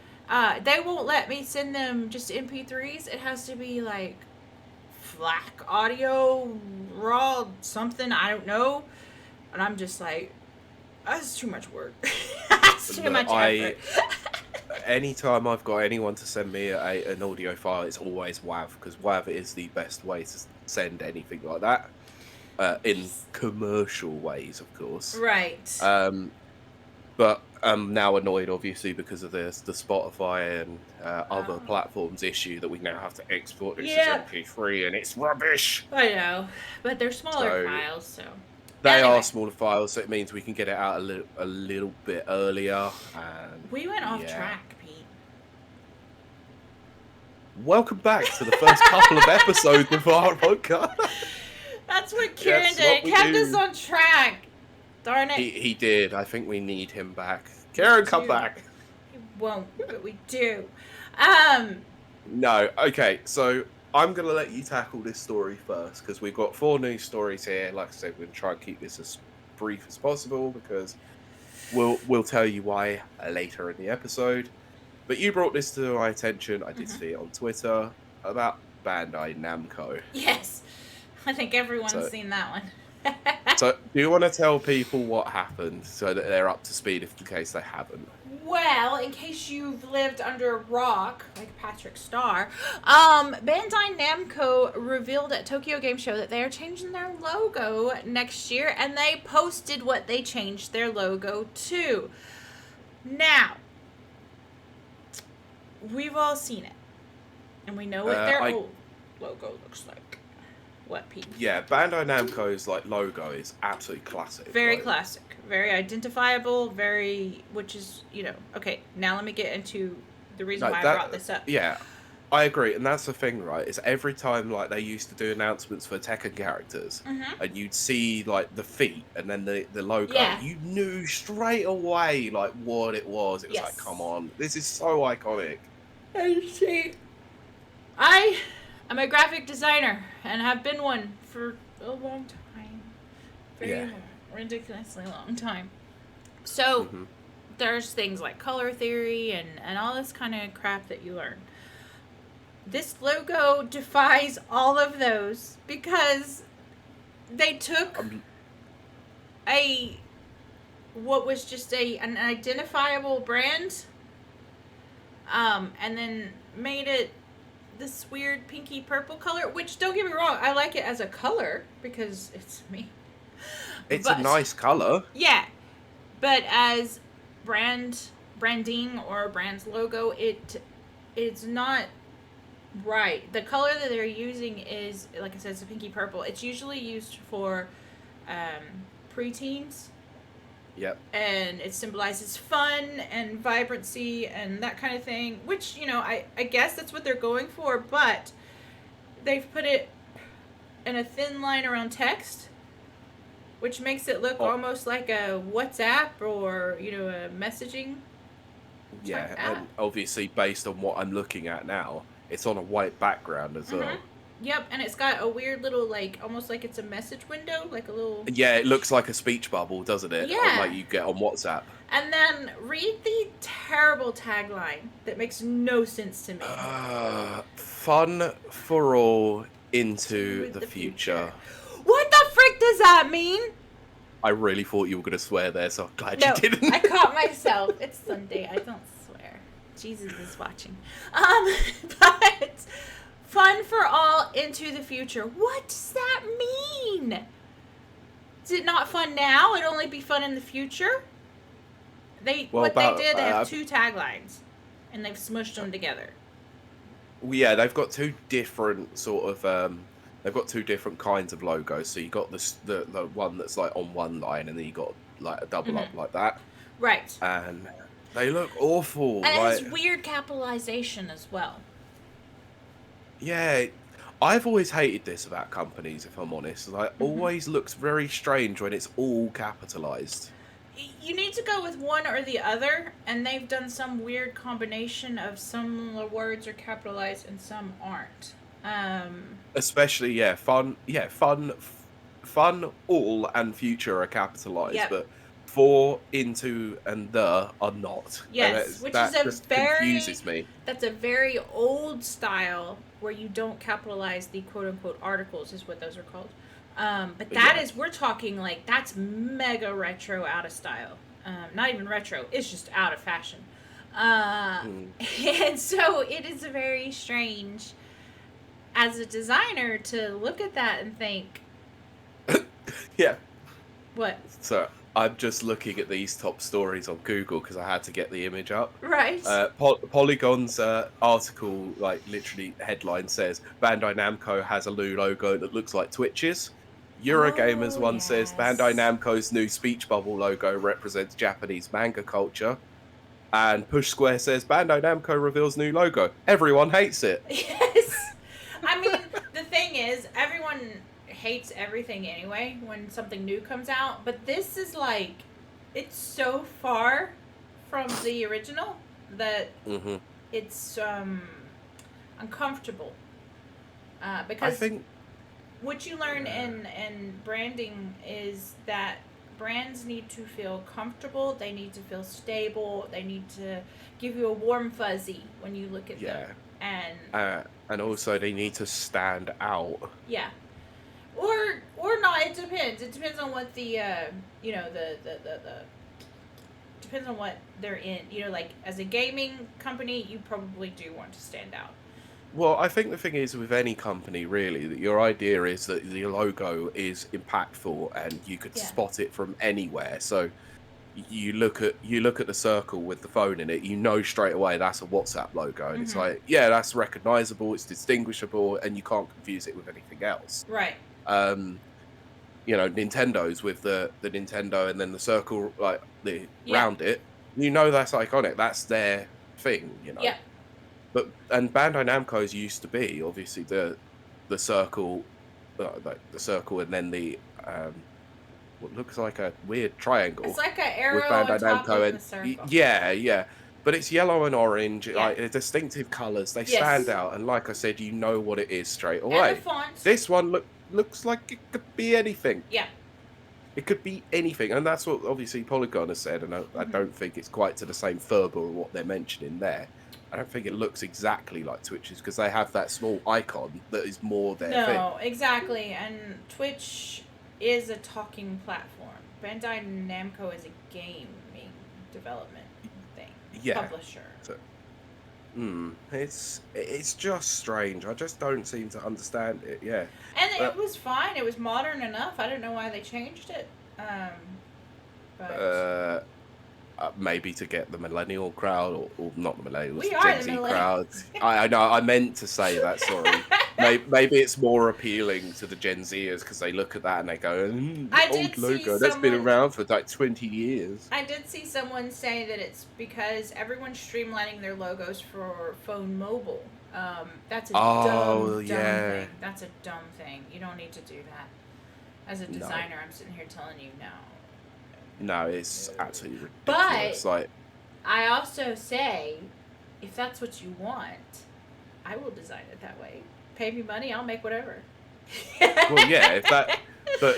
They won't let me send them just MP3s. It has to be, like, FLAC audio, raw something, I don't know. And I'm just like, that's too much work. That's too much effort. Anytime I've got anyone to send me an audio file, it's always WAV, because WAV is the best way to send anything like that. In commercial ways, of course. Right. But I'm now annoyed, obviously, because of the Spotify and other platforms issue that we now have to export this as MP3, and it's rubbish. I know, but they're smaller files, so. They are smaller files, so it means we can get it out a little bit earlier. And we went off track, Pete. Welcome back to the first couple of episodes of our podcast. That's what Kieran did. He kept us on track. Darn it. He did. I think we need him back. Kieran, come back. He won't, but we do. No. Okay, so I'm going to let you tackle this story first, because we've got 4 news stories here. Like I said, we're going to try and keep this as brief as possible, because we'll tell you why later in the episode. But you brought this to my attention. I did see it on Twitter about Bandai Namco. Yes. I think everyone's seen that one. So, do you want to tell people what happened so that they're up to speed in case they haven't? Well, in case you've lived under a rock, like Patrick Starr, Bandai Namco revealed at Tokyo Game Show that they are changing their logo next year, and they posted what they changed their logo to. Now, we've all seen it, and we know what their old logo looks like. What, Pete? Yeah, Bandai Namco's logo is absolutely classic. Very classic. Very identifiable, which is, okay, now let me get into the reason why I brought this up. Yeah, I agree, and that's the thing, right, is every time, they used to do announcements for Tekken characters, and you'd see, the feet, and then the logo, you knew straight away, what it was. It was come on, this is so iconic. And see, I'm a graphic designer, and have been one for a long time. Very long, ridiculously long time. So, there's things like color theory and all this kind of crap that you learn. This logo defies all of those, because they took what was just an identifiable brand, and then made it this weird pinky purple color, which, don't get me wrong, I like it as a color because it's me. It's a nice color. Yeah. But as brand branding or a brand's logo, it's not right. The color that they're using is, like I said, it's a pinky purple. It's usually used for preteens. Yep. And it symbolizes fun and vibrancy and that kind of thing, which, I guess that's what they're going for, but they've put it in a thin line around text, which makes it look almost like a WhatsApp or, a messaging. Yeah, and obviously based on what I'm looking at now, it's on a white background as well. Yep, and it's got a weird little, almost like it's a message window, like a little... Yeah, it looks like a speech bubble, doesn't it? Yeah. Like you get on WhatsApp. And then read the terrible tagline that makes no sense to me. Fun for all into the future. What the frick does that mean? I really thought you were going to swear there, so I'm glad you didn't. I caught myself. It's Sunday. I don't swear. Jesus is watching. But... Fun for all into the future. What does that mean? Is it not fun now? It'll only be fun in the future? They have two taglines, and they've smushed them together. Yeah, they've got two different sort of they've got two different kinds of logos. So you got the one that's like on one line, and then you got like a double up like that. Right. And they look awful. And it has weird capitalization as well. Yeah, I've always hated this about companies, if I'm honest. Always looks very strange when it's all capitalized. You need to go with one or the other, and they've done some weird combination of some words are capitalized and some aren't. Especially, fun, all, and future are capitalized, but for, into, and the are not. Yes, which confuses me. That's a very old style where you don't capitalize the quote-unquote articles, is what those are called. But we're talking that's mega retro, out of style. Not even retro, it's just out of fashion. And so it is very strange as a designer to look at that and think... Yeah. What? So I'm just looking at these top stories on Google because I had to get the image up. Right. Polygon's article, literally headline says, Bandai Namco has a new logo that looks like Twitch's. Eurogamer's one says, Bandai Namco's new speech bubble logo represents Japanese manga culture. And Push Square says, Bandai Namco reveals new logo. Everyone hates it. Yes. I mean, the thing is, everyone hates everything anyway when something new comes out, but this is it's so far from the original that it's uncomfortable, because I think what you learn in branding is that brands need to feel comfortable, they need to feel stable, they need to give you a warm fuzzy when you look at them, and also they need to stand out. Yeah. Or not, it depends. It depends on what the depends on what they're in. As a gaming company, you probably do want to stand out. Well, I think the thing is with any company, really, that your idea is that the logo is impactful and you could spot it from anywhere. So you look at the circle with the phone in it, straight away that's a WhatsApp logo, and it's that's recognizable, it's distinguishable, and you can't confuse it with anything else. Right. Nintendo's with the Nintendo and then the circle round it. That's iconic. That's their thing. Yeah. And Bandai Namco's used to be obviously the circle, the circle, and then the what looks like a weird triangle. It's like an arrow on top of the circle. Yeah. But it's yellow and orange, distinctive colours. They stand out, and like I said, you know what it is straight away. And the fonts. This one looks like it could be anything. Yeah. It could be anything, and that's what obviously Polygon has said, and I don't think it's quite to the same fervour of what they're mentioning there. I don't think it looks exactly like Twitch's because they have that small icon that is more their thing. No, exactly, and Twitch is a talking platform. Bandai Namco is a gaming development thing. Yeah. Publisher. So, it's just strange. I just don't seem to understand it. Yeah. And it was fine. It was modern enough. I don't know why they changed it. But maybe to get the millennial crowd, or not the millennials, We the are Gen the Z millennials. crowd. I know, I meant to say that, sorry. Maybe it's more appealing to the Gen Zers because they look at that and they go, old logo, that's been around for like 20 years. I did see someone say that it's because everyone's streamlining their logos for phone mobile. That's a dumb thing. That's a dumb thing. You don't need to do that. As a designer, I'm sitting here telling you no. No, it's absolutely ridiculous. But I also say, if that's what you want, I will design it that way. Pay me money, I'll make whatever. Well, yeah, but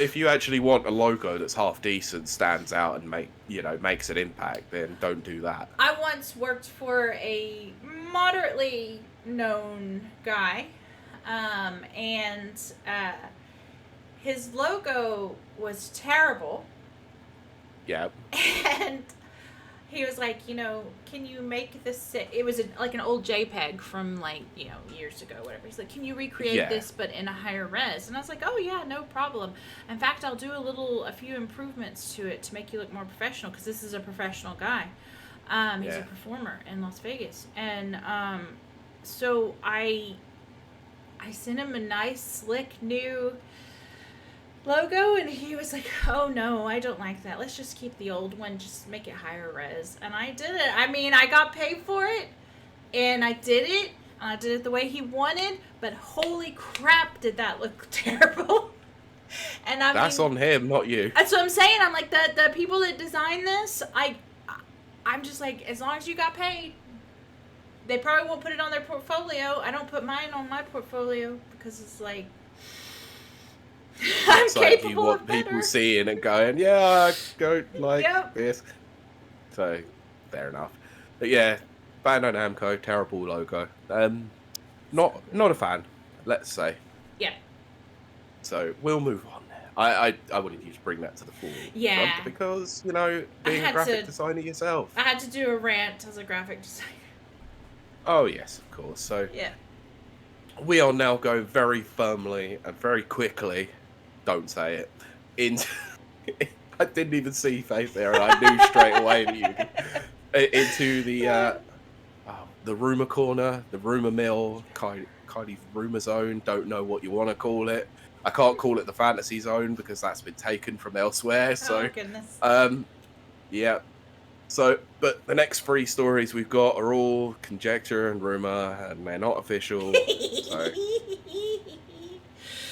if you actually want a logo that's half decent, stands out, and makes an impact, then don't do that. I once worked for a moderately known guy, and his logo was terrible. Yeah. And he was like, can you make this? It was like an old JPEG from years ago, whatever. He's like, can you recreate this but in a higher res? And I was like, oh yeah, no problem. In fact, I'll do a few improvements to it to make you look more professional, because this is a professional guy. He's a performer in Las Vegas, and so I sent him a nice, slick new logo, and he was like, oh no, I don't like that, let's just keep the old one, just make it higher res. And I did it. I mean, I got paid for it, and I did it the way he wanted, but holy crap, did that look terrible. And that's on him, not you. That's what I'm saying. I'm like, the people that design this, I'm just like, as long as you got paid. They probably won't put it on their portfolio. I don't put mine on my portfolio because it's like, it's like you want people seeing and going, yeah, I go like this. So, fair enough. But yeah, Bandai Namco, terrible logo. Not a fan, let's say. Yeah. So we'll move on. I wanted you to bring that to the forefront because being a graphic designer yourself. I had to do a rant as a graphic designer. Oh yes, of course. So we are now going very firmly and very quickly. Don't say it. I didn't even see your face there, and I knew straight away that you into the rumor corner, the rumor mill, kind of rumor zone. Don't know what you want to call it. I can't call it the fantasy zone because that's been taken from elsewhere. So, goodness. Yeah. So, but the next 3 stories we've got are all conjecture and rumor, and they're not official.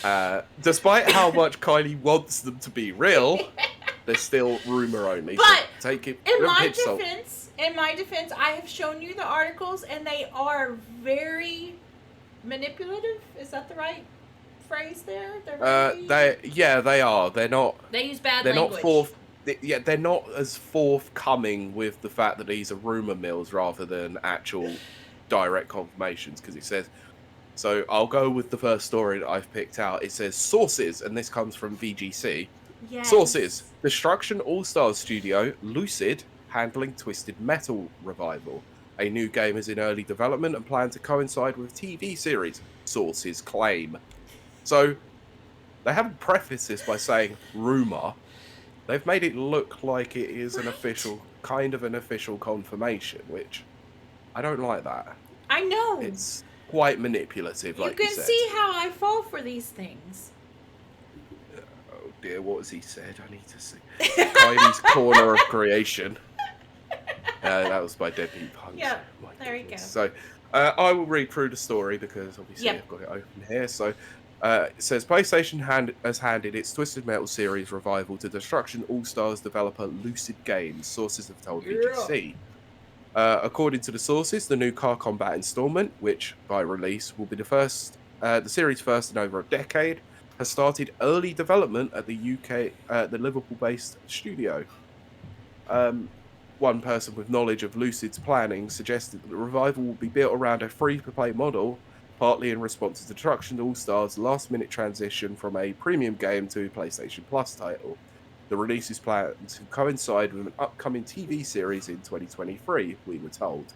So, despite how much Kylie wants them to be real, they're still rumor only. But so take it in my defense, I have shown you the articles, and they are very manipulative. Is that the right phrase there? They are. They're not. They use bad language. They're not as forthcoming with the fact that these are rumor mills rather than actual direct confirmations, because it says. So I'll go with the first story that I've picked out. It says sources, and this comes from VGC. Yes. Sources: Destruction All-Stars Studio, Lucid, handling Twisted Metal revival. A new game is in early development and planned to coincide with TV series. Sources claim. So they haven't prefaced this by saying rumor. They've made it look like it is an official confirmation, which I don't like that. I know. It's quite manipulative, like you said. You can see how I fall for these things. Oh dear, what has he said? I need to see. Kylie's Corner of Creation. That was by Deadbeat Punks. Yeah, there you go. So I will read through the story because obviously I've got it open here. So it says PlayStation has handed its Twisted Metal series revival to Destruction All-Stars developer Lucid Games, sources have told VGC. According to the sources, the new car combat installment, which by release will be the series' first in over a decade, has started early development at the the Liverpool-based studio. One person with knowledge of Lucid's planning suggested that the revival will be built around a free-to-play model, partly in response to Destruction All-Stars' last-minute transition from a premium game to a PlayStation Plus title. The release is planned to coincide with an upcoming TV series in 2023, we were told.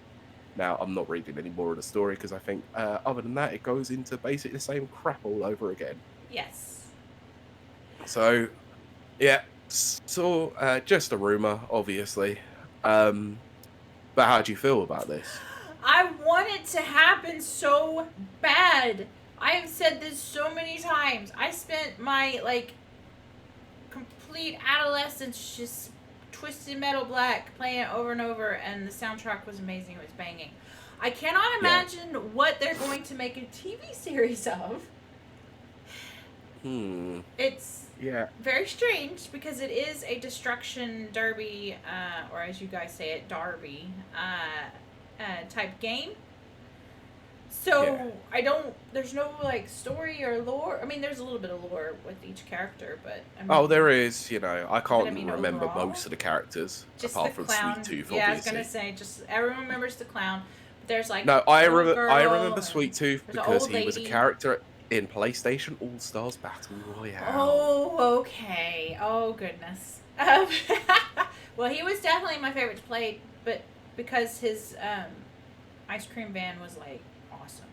Now, I'm not reading any more of the story because I think, other than that, it goes into basically the same crap all over again. Yes. So, yeah. So, just a rumour, obviously. But how do you feel about this? I want it to happen so bad. I have said this so many times. I spent my, like, complete adolescence just Twisted Metal Black playing it over and over, and the soundtrack was amazing. It was banging. I cannot imagine what they're going to make a TV series of. It's very strange because it is a destruction derby, or as you guys say it, derby, type game. So there's no like story or lore. I mean, there's a little bit of lore with each character, but I mean, there is. I can't remember overall, most of the characters just apart the from clown. Sweet Tooth. Yeah, Obviously. I was gonna say just everyone remembers the clown. But there's like I remember Sweet Tooth because he was a lady. character in PlayStation All Stars Battle Royale. Oh, okay. Oh goodness. Well, he was definitely my favorite to play, but because his ice cream van was like awesome.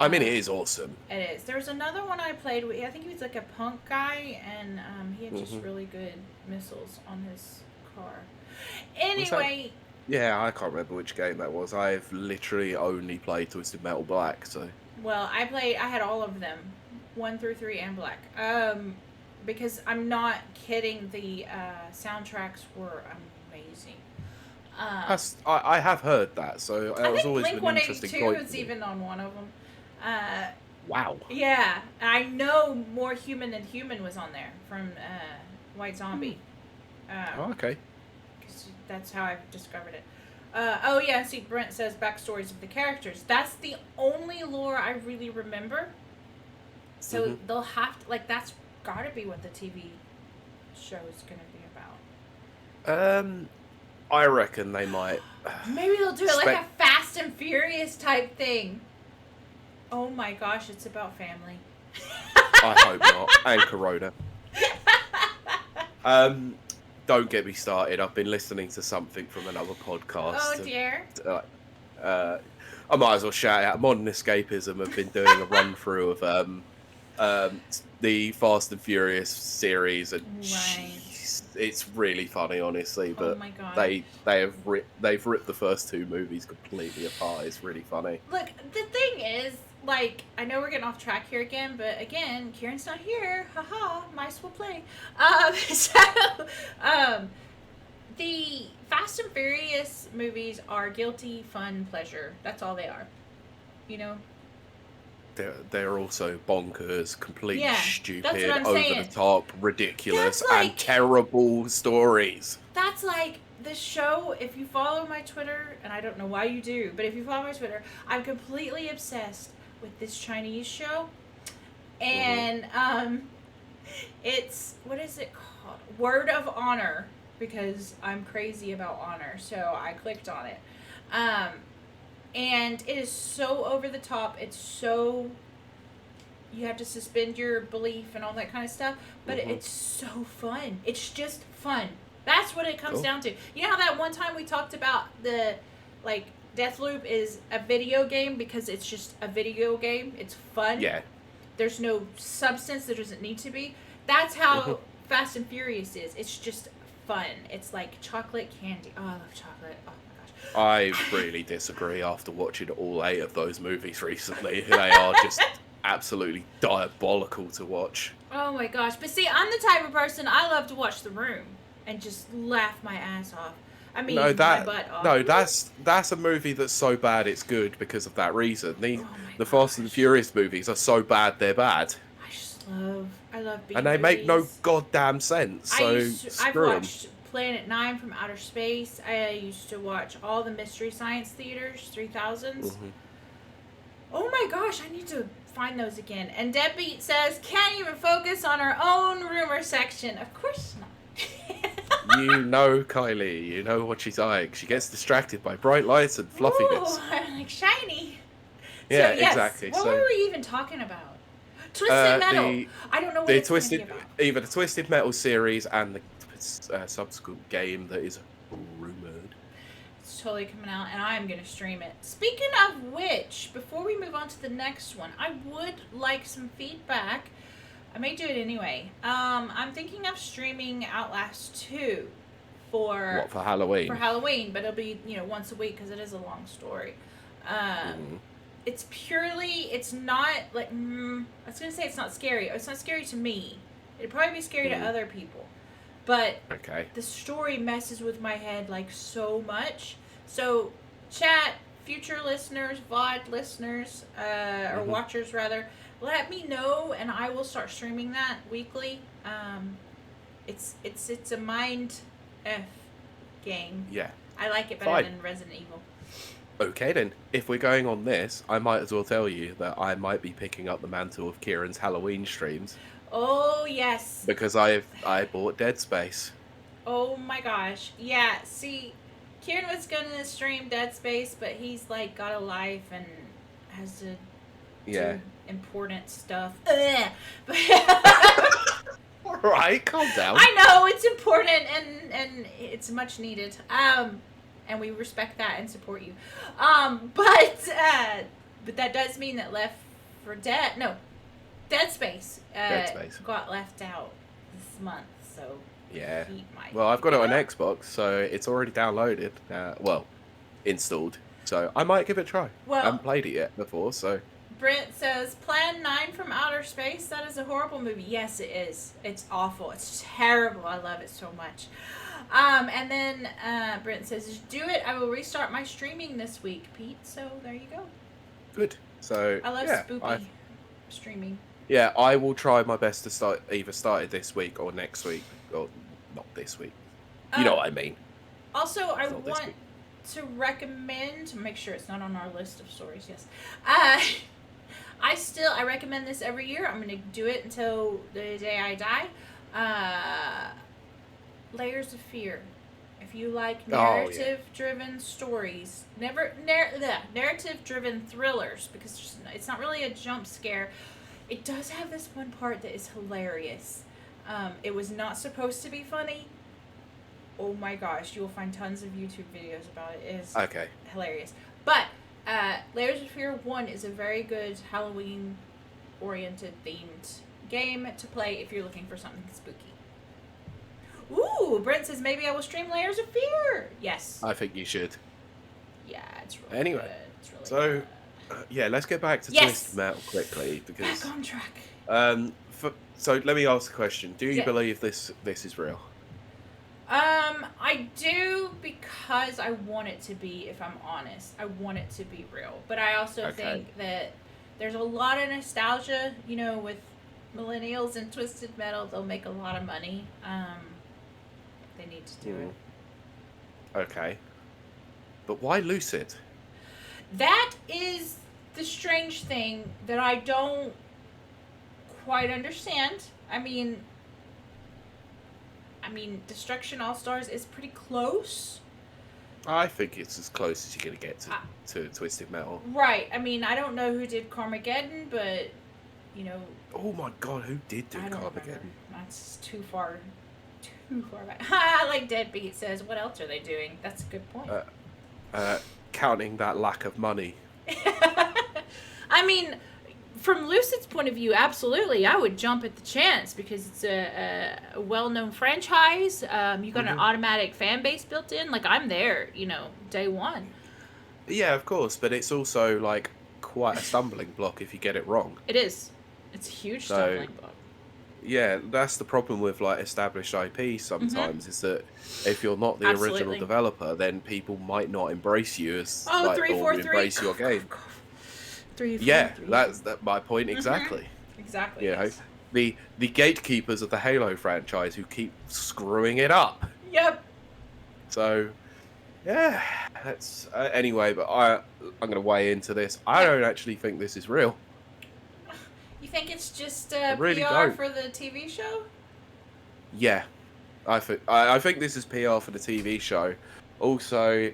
I mean, it is awesome. It is. There was another one I played with. I think he was like a punk guy, and he had just really good missiles on his car. Anyway. Yeah, I can't remember which game that was. I've literally only played Twisted Metal Black, so. Well, I had all of them, 1 through 3 and Black. Because I'm not kidding, the soundtracks were amazing. I have heard that, so it was always Blink been interesting. 182 was even on one of them. Wow. Yeah, I know More Human Than Human was on there from White Zombie. Okay. Because that's how I've discovered it. See, Brent says backstories of the characters. That's the only lore I really remember. So they'll have to, like, that's gotta be what the TV show is gonna be about. I reckon they might. Maybe they'll do it like a Fast and Furious type thing. Oh my gosh, it's about family. I hope not. And Corona. Don't get me started. I've been listening to something from another podcast. Oh dear. I might as well shout out. Modern Escapism have been doing a run through of the Fast and Furious series, and it's really funny, honestly. But oh my God. they've ripped the first 2 movies completely apart. It's really funny. Look, the thing is, like, I know we're getting off track here again, but again, Kieran's not here. Haha, mice will play. The Fast and Furious movies are guilty, fun, pleasure. That's all they are. You know? They're also bonkers, completely stupid, over the top, ridiculous, and terrible stories. That's like the show. If you follow my Twitter, and I don't know why you do, but if you follow my Twitter, I'm completely obsessed with this Chinese show, and it's, what is it called? Word of Honor, because I'm crazy about honor, so I clicked on it. And it is so over the top. It's so, you have to suspend your belief and all that kind of stuff, but it's so fun. It's just fun. That's what it comes down to. You know how that one time we talked about the, like, Deathloop is a video game because it's just a video game. It's fun. Yeah. There's no substance. There doesn't need to be. That's how Fast and Furious is. It's just fun. It's like chocolate candy. Oh, I love chocolate. Oh my gosh. I really disagree after watching all 8 of those movies recently. They are just absolutely diabolical to watch. Oh my gosh. But see, I'm the type of person, I love to watch The Room and just laugh my ass off. I mean, my butt off. No, that's a movie that's so bad it's good because of that reason. The Fast and Furious movies are so bad they're bad. I love being and they make no goddamn sense. So I've watched Planet 9 from Outer Space. I used to watch all the Mystery Science Theaters 3000s. Oh my gosh, I need to find those again. And Deadbeat says, can't even focus on her own rumor section. Of course not. You know Kylie, you know what she's like. She gets distracted by bright lights and fluffiness. Ooh, I'm like shiny. Yeah, so, yes, exactly. What were we even talking about? Twisted Metal. I don't know what it's Twisted, about. Either the Twisted Metal series and the subsequent game that is rumored. It's totally coming out, and I am going to stream it. Speaking of which, before we move on to the next one, I would like some feedback. I may do it anyway. I'm thinking of streaming Outlast 2 for Halloween. For Halloween, but it'll be once a week because it is a long story. It's purely. It's not like I was gonna say it's not scary. It's not scary to me. It'd probably be scary to other people, but the story messes with my head like so much. So, chat, future listeners, VOD listeners, or watchers rather, let me know, and I will start streaming that weekly. It's a mind F game. Yeah. I like it better than Resident Evil. Okay then, if we're going on this, I might as well tell you that I might be picking up the mantle of Kieran's Halloween streams. Oh yes. Because I bought Dead Space. Oh my gosh. Yeah, see, Kieran was gonna stream Dead Space, but he's like got a life and has to do important stuff. But Alright, calm down. I know it's important and it's much needed. And we respect that and support you. But that does mean that Dead Space got left out this month, so yeah. he might. Well, I've got it on Xbox, so it's already downloaded. Installed. So I might give it a try. Well, I haven't played it yet before, so. Brent says, Plan 9 from Outer Space? That is a horrible movie. Yes, it is. It's awful. It's terrible. I love it so much. And then Brent says, do it. I will restart my streaming this week, Pete. So there you go. Good. So I love spooky streaming. Yeah, I will try my best to start it this week or next week. Or not this week. You know what I mean. Also, I want to recommend, make sure it's not on our list of stories, yes. I recommend this every year. I'm going to do it until the day I die. Layers of Fear. If you like narrative-driven stories, narrative-driven thrillers, because it's not really a jump scare. It does have this one part that is hilarious. It was not supposed to be funny. Oh my gosh, you will find tons of YouTube videos about it. It is hilarious. But Layers of Fear 1 is a very good Halloween-oriented themed game to play if you're looking for something spooky. Ooh, Brent says maybe I will stream Layers of Fear. Yes. I think you should. Yeah, it's really good. It's really good. Let's get back to Twisted Metal quickly because back on track. So let me ask a question. Do you believe this is real? I do because I want it to be, if I'm honest. I want it to be real. But I also think that there's a lot of nostalgia, with millennials and Twisted Metal. They'll make a lot of money. They need to do it. Okay. But why Lucid? That is the strange thing that I don't quite understand. I mean, Destruction All-Stars is pretty close. I think it's as close as you're going to get to Twisted Metal. Right. I don't know who did Carmageddon, but, Oh my god, who did do Carmageddon? That's too far back. Like Deadbeat says, what else are they doing? That's a good point. Counting that lack of money. From Lucid's point of view, absolutely, I would jump at the chance because it's a well-known franchise. You got an automatic fan base built in. Like, I'm there, day one. Yeah, of course, but it's also, like, quite a stumbling block if you get it wrong. It is. It's a huge stumbling block. Yeah, that's the problem with, like, established IP sometimes, is that if you're not the original developer, then people might not embrace you as, embrace your game. 3, 4, yeah, 3. that's my point exactly. Exactly. Yes. The gatekeepers of the Halo franchise who keep screwing it up. Yep. So, yeah, that's anyway. But I'm going to weigh into this. I don't actually think this is real. You think it's just really PR for the TV show? Yeah, I think this is PR for the TV show. Also,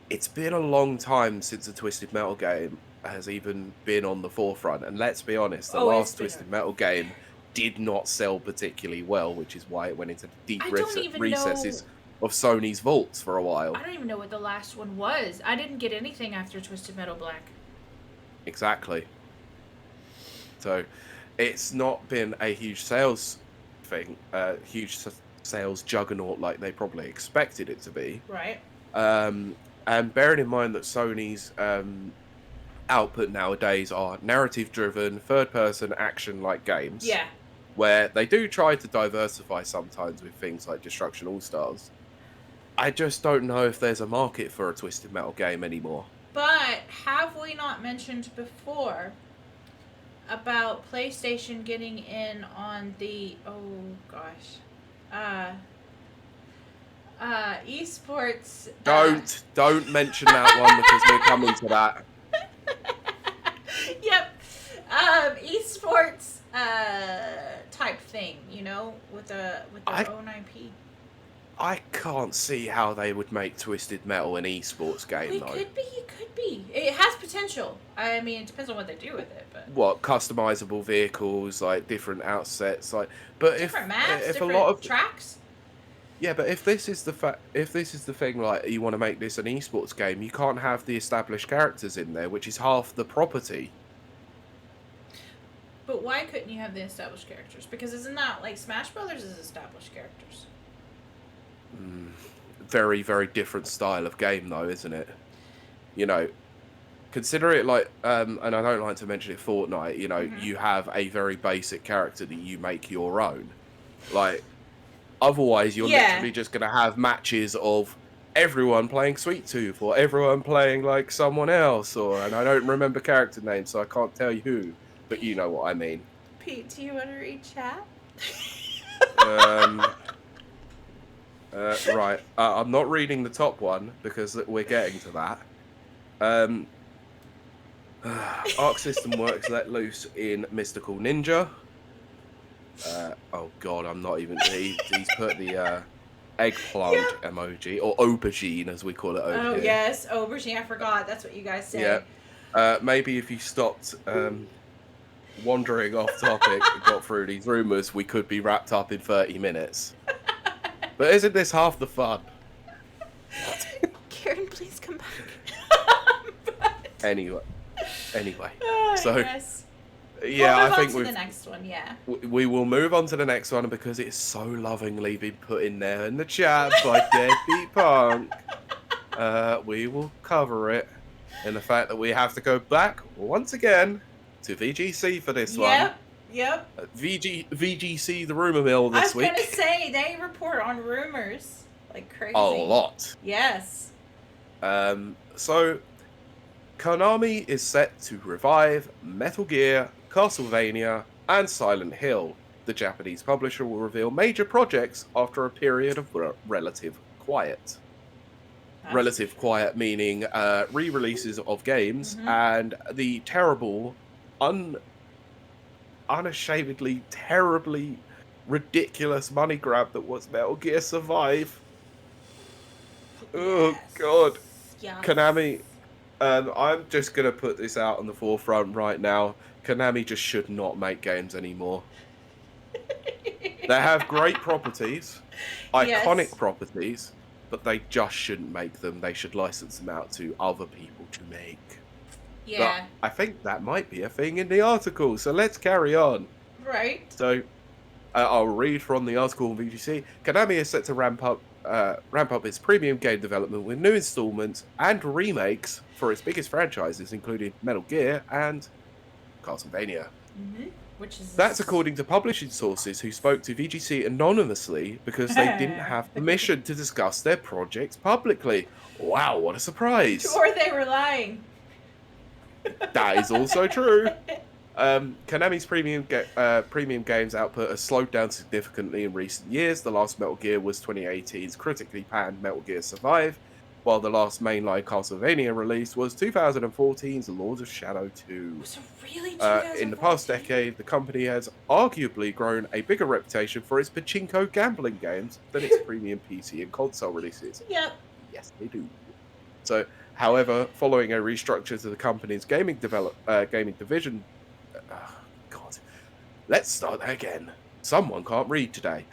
it's been a long time since a Twisted Metal game has even been on the forefront. And let's be honest, the last Twisted Metal game did not sell particularly well, which is why it went into the deep recesses of Sony's vaults for a while. I don't even know what the last one was. I didn't get anything after Twisted Metal Black. Exactly. So, it's not been a huge sales thing, huge sales juggernaut like they probably expected it to be. Right. And bearing in mind that Sony's output nowadays are narrative-driven, third-person action-like games. Yeah. Where they do try to diversify sometimes with things like Destruction All-Stars. I just don't know if there's a market for a Twisted Metal game anymore. But have we not mentioned before about PlayStation getting in on the esports? Don't mention that one because we're coming to that. Yep. Esports type thing, with their own IP. I can't see how they would make Twisted Metal an esports game, though. It could be. It has potential. I mean, it depends on what they do with it, but what customizable vehicles, like different outsets, but different maps, if different a lot of tracks. Yeah, but if this is the thing, like you want to make this an esports game, you can't have the established characters in there, which is half the property. But why couldn't you have the established characters? Because isn't that like Smash Brothers is established characters? Very, very different style of game, though, isn't it? Consider it like, and I don't like to mention it, Fortnite. You have a very basic character that you make your own. Like, otherwise, you're literally just going to have matches of everyone playing Sweet Tooth or everyone playing like someone else, and I don't remember character names, so I can't tell you who. But you know what I mean. Pete, do you want to read chat? Right. I'm not reading the top one because we're getting to that. Arc System Works let loose in Mystical Ninja. Oh God, I'm not even. He's put the eggplant emoji, or aubergine as we call it over here. Oh yes, aubergine. I forgot. That's what you guys say. Yeah. Maybe if you stopped wandering off topic and got through these rumours, we could be wrapped up in 30 minutes. But isn't this half the fun? Karen, please come back. Anyway. So yes. Yeah, we'll move I think on to the next one. Yeah. We will move on to the next one because it's so lovingly been put in there in the chat by Deadbeat Punk. We will cover it, and the fact that we have to go back once again to VGC for this one. Yep. VGC, the rumor mill this week. I was gonna say they report on rumors like crazy. A lot. Yes. So Konami is set to revive Metal Gear, Castlevania, and Silent Hill. The Japanese publisher will reveal major projects after a period of relative quiet. Relative quiet meaning re-releases of games and the terrible, unashamedly, terribly ridiculous money grab that was Metal Gear Survive. Oh God. Yes. Konami, I'm just going to put this out on the forefront right now. Konami just should not make games anymore. They have great properties, iconic properties, but they just shouldn't make them. They should license them out to other people to make. Yeah. But I think that might be a thing in the article, so let's carry on. Right. So, I'll read from the article on VGC. Konami is set to ramp up its premium game development with new installments and remakes for its biggest franchises, including Metal Gear and Castlevania. That's according to publishing sources who spoke to VGC anonymously because they didn't have permission to discuss their projects publicly. Wow, what a surprise! Or they were lying. That is also true. Konami's premium games output has slowed down significantly in recent years. The last Metal Gear was 2018's critically panned Metal Gear Survive, while the last mainline Castlevania release was 2014's Lords of Shadow 2. So really, 2014? In the past decade, the company has arguably grown a bigger reputation for its pachinko gambling games than its premium PC and console releases. Yep. Yes, they do. So, however, following a restructure to the company's gaming division... God. Let's start again. Someone can't read today.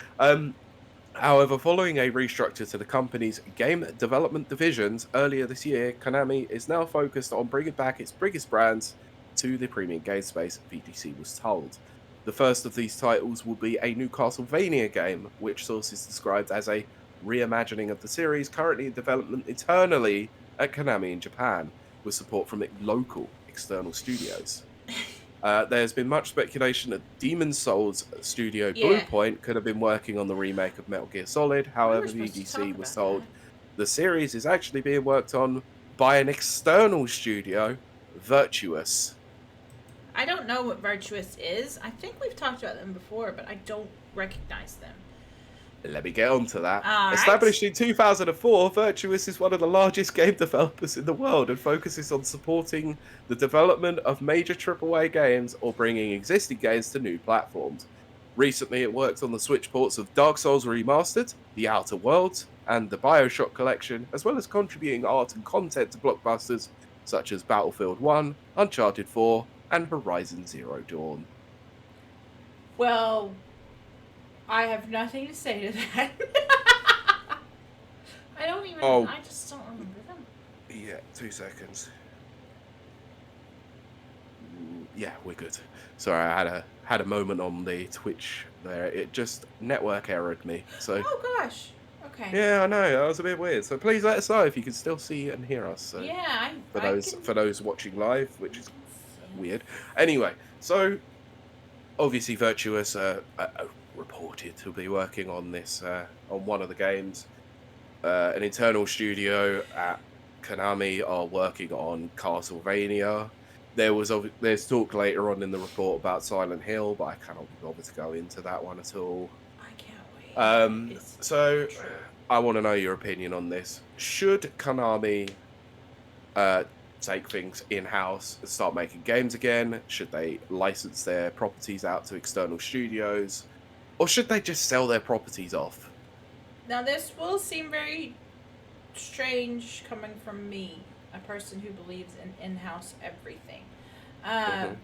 However, following a restructure to the company's game development divisions earlier this year, Konami is now focused on bringing back its biggest brands to the premium game space, VGC was told. The first of these titles will be a new Castlevania game, which sources described as a reimagining of the series currently in development internally at Konami in Japan, with support from local external studios. There's been much speculation that Demon Souls studio Bluepoint could have been working on the remake of Metal Gear Solid. However, the BBC was told the series is actually being worked on by an external studio, Virtuous. I don't know what Virtuous is. I think we've talked about them before, but I don't recognize them. Let me get on to that. Established in 2004, Virtuous is one of the largest game developers in the world and focuses on supporting the development of major AAA games or bringing existing games to new platforms. Recently, it worked on the Switch ports of Dark Souls Remastered, The Outer Worlds, and the BioShock collection, as well as contributing art and content to blockbusters such as Battlefield 1, Uncharted 4, and Horizon Zero Dawn. Well, I have nothing to say to that. I just don't remember them. Yeah, 2 seconds. Yeah, we're good. Sorry, I had a moment on the Twitch there. It just network errored me. So. Oh gosh. Okay. Yeah, I know. That was a bit weird. So please let us know if you can still see and hear us. So yeah, for those watching live, which is weird. Anyway, so obviously Virtuous reported to be working on this on one of the games. An internal studio at Konami are working on Castlevania. There's talk later on in the report about Silent Hill, but I cannot be bothered to go into that one at all. I can't wait. So I want to know your opinion on this. Should Konami take things in-house and start making games again? Should they license their properties out to external studios? Or should they just sell their properties off? Now, this will seem very strange coming from me, a person who believes in in-house everything. And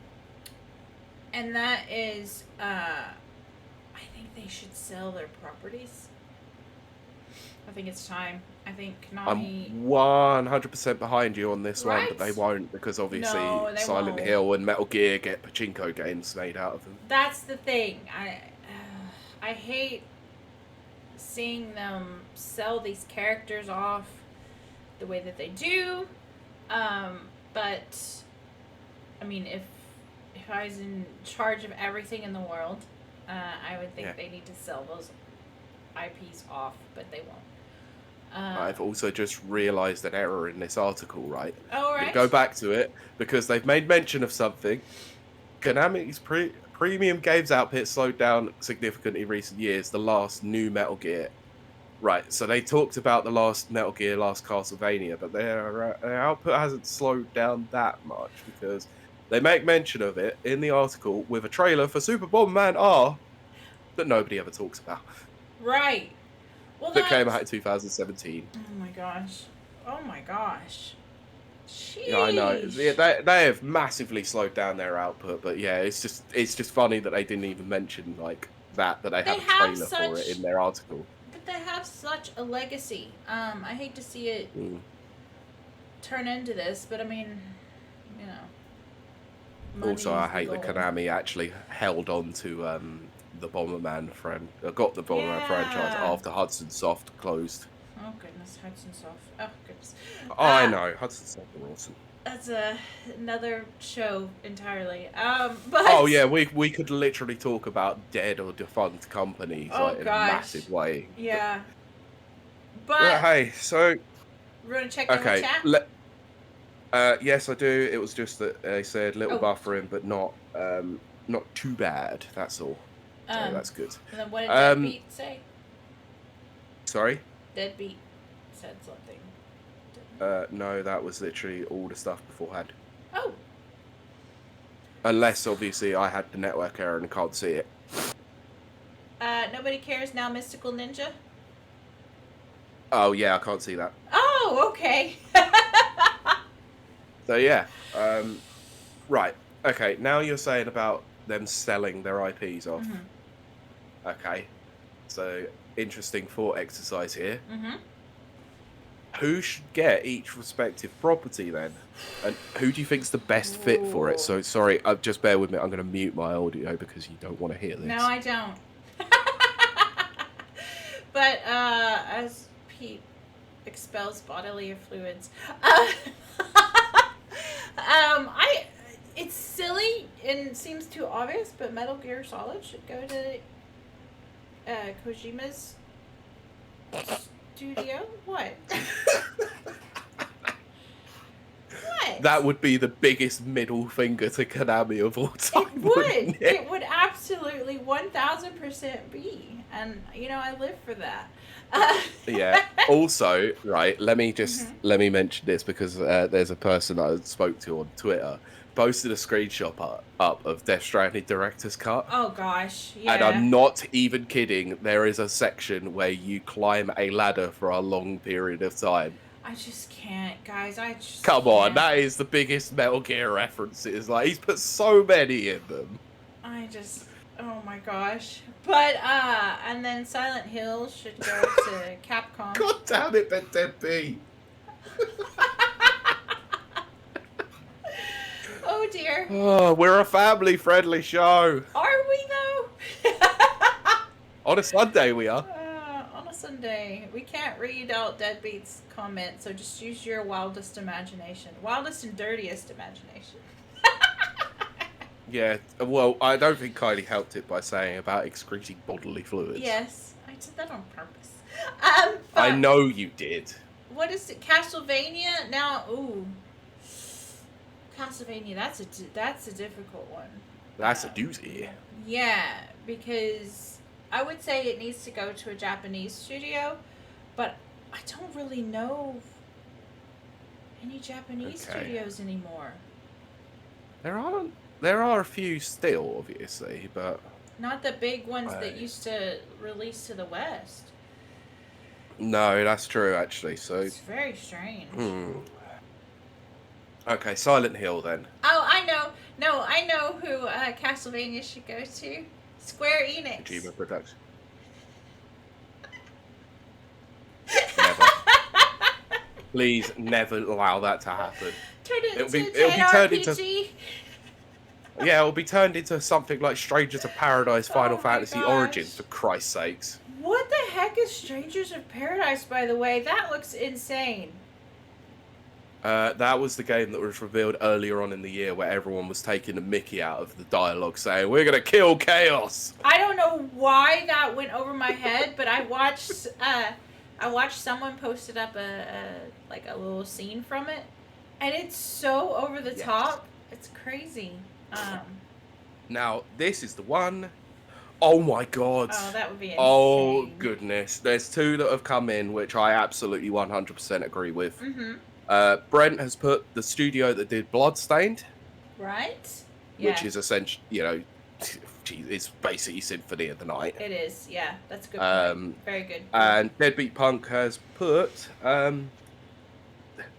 that is, I think they should sell their properties. I think it's time. I think Konami... I'm 100% behind you on this one, but they won't, because obviously Silent Hill and Metal Gear get pachinko games made out of them. That's the thing. I hate seeing them sell these characters off the way that they do. But I mean, if I was in charge of everything in the world, I would think they need to sell those IPs off, but they won't. I've also just realised an error in this article, right? Oh, right. Go back to it, because they've made mention of something. Konami's premium games output slowed down significantly in recent years, the last new Metal Gear. Right, so they talked about the last Metal Gear, last Castlevania, but their output hasn't slowed down that much, because they make mention of it in the article with a trailer for Super Bomberman R that nobody ever talks about. Right. Well, that came out in 2017. Oh my gosh. Oh my gosh. Sheesh. Yeah, I know. Yeah, they have massively slowed down their output, but yeah, it's just funny that they didn't even mention like that they have a trailer for it in their article. But they have such a legacy. I hate to see it turn into this, but I mean, you know. Also, I hate that Konami actually held on to the Bomberman franchise after Hudson Soft closed. Oh goodness, Hudson Soft. Oh goodness. Oh, I know. Hudson Soft are awesome. That's another show entirely. But oh yeah, we could literally talk about dead or defunct companies in a massive way. Yeah. But hey, so you want to check the chat? Yes, I do. It was just that they said little buffering, but not too bad. That's all. So that's good. And then what did Deadbeat say? Sorry? Deadbeat said something. No, that was literally all the stuff beforehand. Oh. Unless, obviously, I had the network error and can't see it. Nobody cares now, Mystical Ninja? Oh, yeah, I can't see that. Oh, okay. So, yeah. Right. Okay, now you're saying about them selling their IPs off. Mm-hmm. Okay. So, interesting thought exercise here. Mm-hmm. who should get each respective property then? And who do you think's the best fit for it? So, sorry, just bear with me. I'm going to mute my audio because you don't want to hear this. No, I don't. But as Pete expels bodily fluids, it's silly and seems too obvious, but Metal Gear Solid should go to Kojima's studio. What? What? That would be the biggest middle finger to Konami of all time. It would. It would absolutely 1000% be. And, I live for that. Yeah. Also, right, let me mention this because there's a person I spoke to on Twitter posted a screenshot up of Death Stranding Director's Cut. Oh, gosh. Yeah. And I'm not even kidding. There is a section where you climb a ladder for a long period of time. I just can't, guys. Come on, that is the biggest Metal Gear references. Like, he's put so many in them. Oh my gosh. But, and then Silent Hill should go to Capcom. God damn it, Ben Deadbeat. Oh dear. Oh, we're a family-friendly show. Are we, though? On a Sunday, we are. On a Sunday. We can't read out Deadbeat's comments, so just use your wildest imagination. Wildest and dirtiest imagination. Yeah, well, I don't think Kylie helped it by saying about excreting bodily fluids. Yes, I did that on purpose. I know you did. What is it? Castlevania? Now, ooh. Castlevania, that's a difficult one. That's a doozy. Yeah, because I would say it needs to go to a Japanese studio, but I don't really know any Japanese studios anymore. There are a few still, obviously, but not the big ones that used to release to the West. No, that's true, actually. So it's very strange. Okay, Silent Hill then. Oh, I know. No, I know who Castlevania should go to. Square Enix. Kojima Production. Never. Please never allow that to happen. It'll be turned into. Yeah, it'll be turned into something like Strangers of Paradise Final Fantasy Origins, for Christ's sakes. What the heck is Strangers of Paradise, by the way? That looks insane. That was the game that was revealed earlier on in the year where everyone was taking the mickey out of the dialogue saying, we're going to kill chaos. I don't know why that went over my head, but I watched someone posted up a little scene from it, and it's so over the top. It's crazy. Now, this is the one. Oh my god. Oh, that would be insane. Oh, goodness. There's two that have come in, which I absolutely 100% agree with. Brent has put the studio that did Bloodstained. Right. Which is essentially, it's basically Symphony of the Night. It is, yeah. That's a good point. Very good. And Deadbeat Punk has put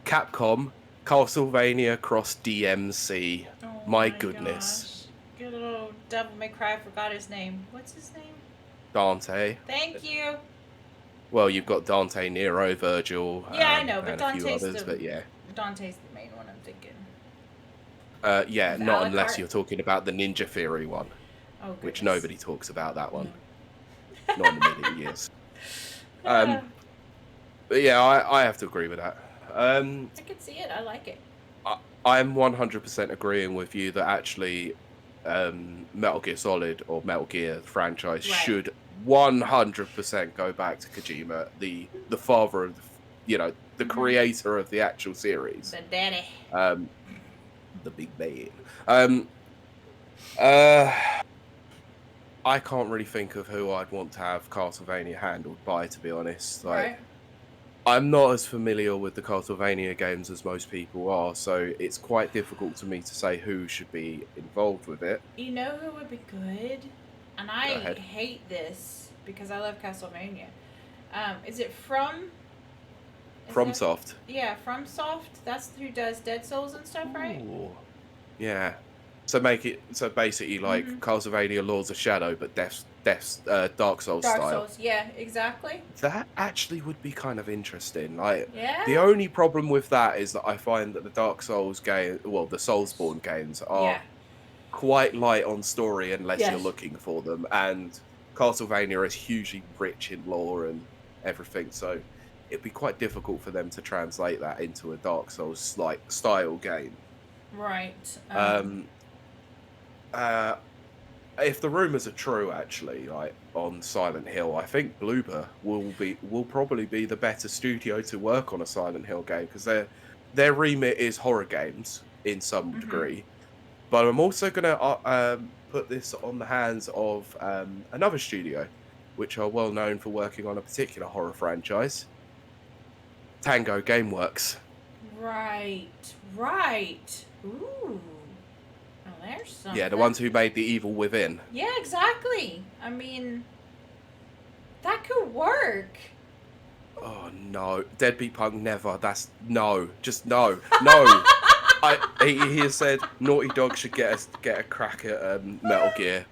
Capcom Castlevania Cross DMC. Oh my goodness. Gosh. Good old Devil May Cry, I forgot his name. What's his name? Dante. Thank you. Well, you've got Dante, Nero, Virgil. Yeah, I know, but Dante's others, but yeah. Dante's the main one I'm thinking. Yeah, not unless you're talking about the Ninja Theory one. Oh, which nobody talks about that one. Not in a million years. But yeah, I have to agree with that. I can see it. I like it. I'm 100% agreeing with you that actually Metal Gear Solid or Metal Gear franchise should 100% go back to Kojima, the father of, the creator of the actual series. The daddy. The big man. I can't really think of who I'd want to have Castlevania handled by, to be honest. I'm not as familiar with the Castlevania games as most people are, so it's quite difficult to me to say who should be involved with it. You know who would be good? And I hate this because I love Castlevania. Is it From? FromSoft. Yeah, FromSoft. That's who does Dead Souls and stuff, right? Ooh. Yeah. So basically like Castlevania Lords of Shadow, but Dark Souls style. Dark Souls, yeah, exactly. That actually would be kind of interesting. Like, yeah. The only problem with that is that I find that the Dark Souls game, well, the Soulsborne games are quite light on story unless you're looking for them, and Castlevania is hugely rich in lore and everything. So it'd be quite difficult for them to translate that into a Dark Souls like style game. Right. If the rumors are true, actually, like on Silent Hill, I think Bloober will probably be the better studio to work on a Silent Hill game, because their remit is horror games in some degree. But I'm also gonna put this on the hands of another studio, which are well known for working on a particular horror franchise, Tango Gameworks. Right. Ooh. Oh, there's something. Yeah, the ones who made The Evil Within. Yeah, exactly. I mean, that could work. Oh no, Deadbeat Punk never. Just no. He has said Naughty Dog should get a crack at Metal Gear.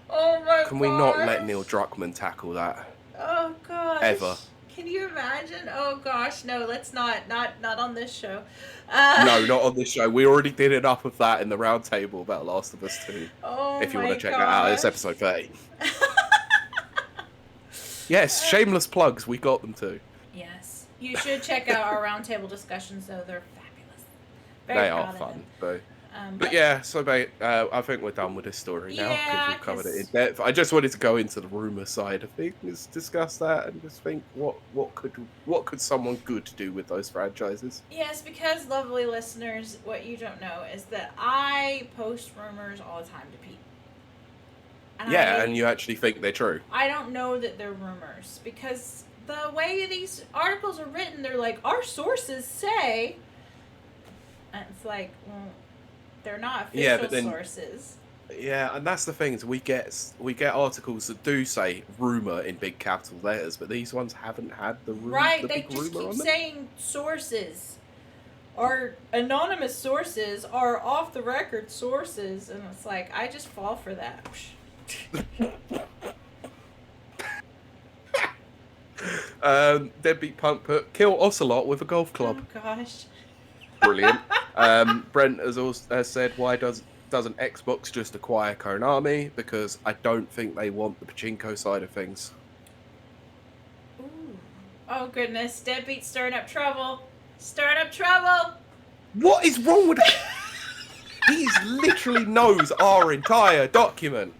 Oh my god. Can we not let Neil Druckmann tackle that? Oh gosh. Ever. Can you imagine? Oh gosh, no, let's not on this show. No, not on this show. We already did enough of that in the round table about Last of Us 2. Oh, if you want to check that out, it's episode 30. Yes, shameless plugs. We got them too. Yes, you should check out our roundtable discussions, though. They're fabulous. They are fun, though. But yeah, so mate, I think we're done with this story now, because we've covered it in depth. I just wanted to go into the rumour side of things, discuss that, and just think what could someone good do with those franchises? Yes, because lovely listeners, what you don't know is that I post rumors all the time to Pete. And you actually think they're true? I don't know that they're rumors, because the way these articles are written, they're like, our sources say, and it's like, well, they're not official sources. Yeah, and that's the thing, is we get articles that do say rumour in big capital letters, but these ones haven't had the rumour. Right, they just keep saying sources, or anonymous sources, or off the record sources, and it's like, I just fall for that. Deadbeat Punk put, kill Ocelot with a golf club. Oh gosh. Brilliant. Brent has said, why doesn't Xbox just acquire Konami? Because I don't think they want the pachinko side of things. Ooh. Oh goodness, Deadbeat's stirring up trouble. What is wrong with him? He literally knows our entire document.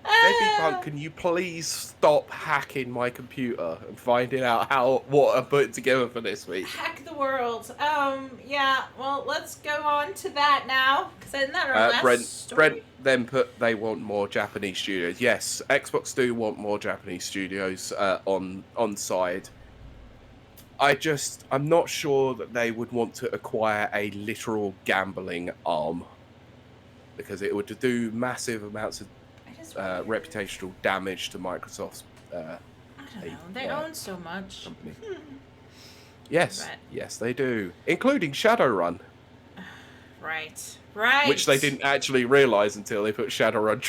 Deadbeat Punk, can you please stop hacking my computer and finding out what I'm putting together for this week? Hack the world. Yeah, well, let's go on to that now. Because isn't that our last story? Brent then put, they want more Japanese studios. Yes, Xbox do want more Japanese studios on side. I'm not sure that they would want to acquire a literal gambling arm, because it would do massive amounts of reputational damage to Microsoft's I don't know. They own so much. Company. Yes, they do, including Shadowrun. Right. Which they didn't actually realise until they put Shadowrun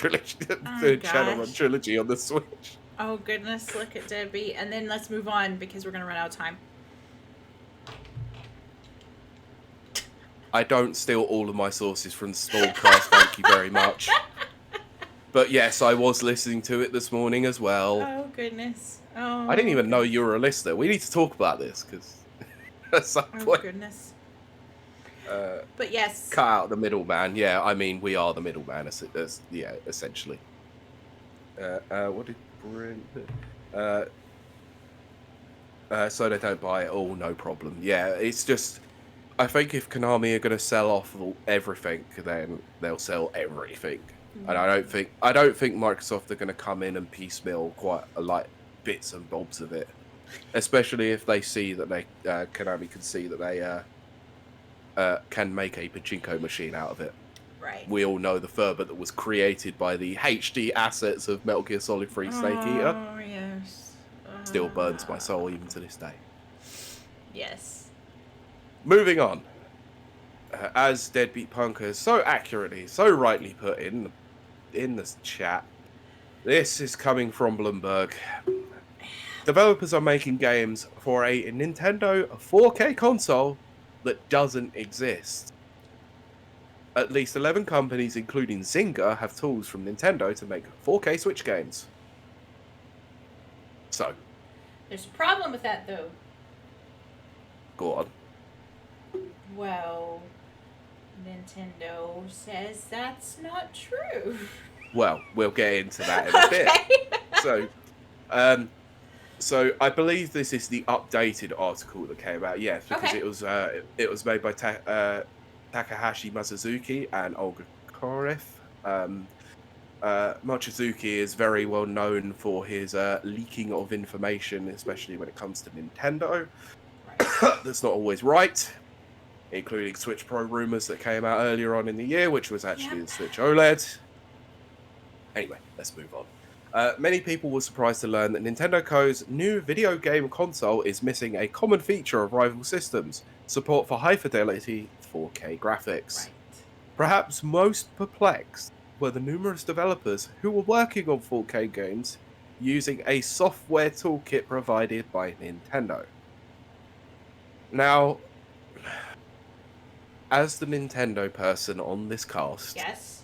Trilogy on the Switch. Oh goodness, look at Debbie. And then let's move on, because we're going to run out of time. I don't steal all of my sources from the small cast, thank you very much. But yes, I was listening to it this morning as well. Oh goodness. Oh. I didn't even know you were a listener. We need to talk about this, because at some point... goodness. But yes. Cut out the middleman. Yeah, I mean, we are the middleman, essentially. What did Brent... so they don't buy it all, no problem. Yeah, it's just... I think if Konami are going to sell off everything, then they'll sell everything. Mm-hmm. And I don't think Microsoft are going to come in and piecemeal quite bits and bobs of it, especially if they see that Konami can see that they can make a pachinko machine out of it. Right. We all know the fervor that was created by the HD assets of Metal Gear Solid 3 Snake Eater. Oh yes. Still burns my soul even to this day. Yes. Moving on. as Deadbeat Punk has so accurately, so rightly put in this chat, this is coming from Bloomberg. Developers are making games for a Nintendo 4K console that doesn't exist. At least 11 companies, including Zynga, have tools from Nintendo to make 4K Switch games. So. There's a problem with that, though. Go on. Well, Nintendo says that's not true. Well, we'll get into that in a bit. So I believe this is the updated article that came out. Yes, because it was made by Takahashi Masazuki and Olga Koreff. Machizuki is very well known for his leaking of information, especially when it comes to Nintendo. Right. That's not always right, including Switch Pro rumors that came out earlier on in the year, which was actually the Switch OLED. Anyway, let's move on. Many people were surprised to learn that Nintendo Co.'s new video game console is missing a common feature of rival systems, support for high-fidelity 4K graphics. Right. Perhaps most perplexed were the numerous developers who were working on 4K games using a software toolkit provided by Nintendo. Now, as the Nintendo person on this cast, yes,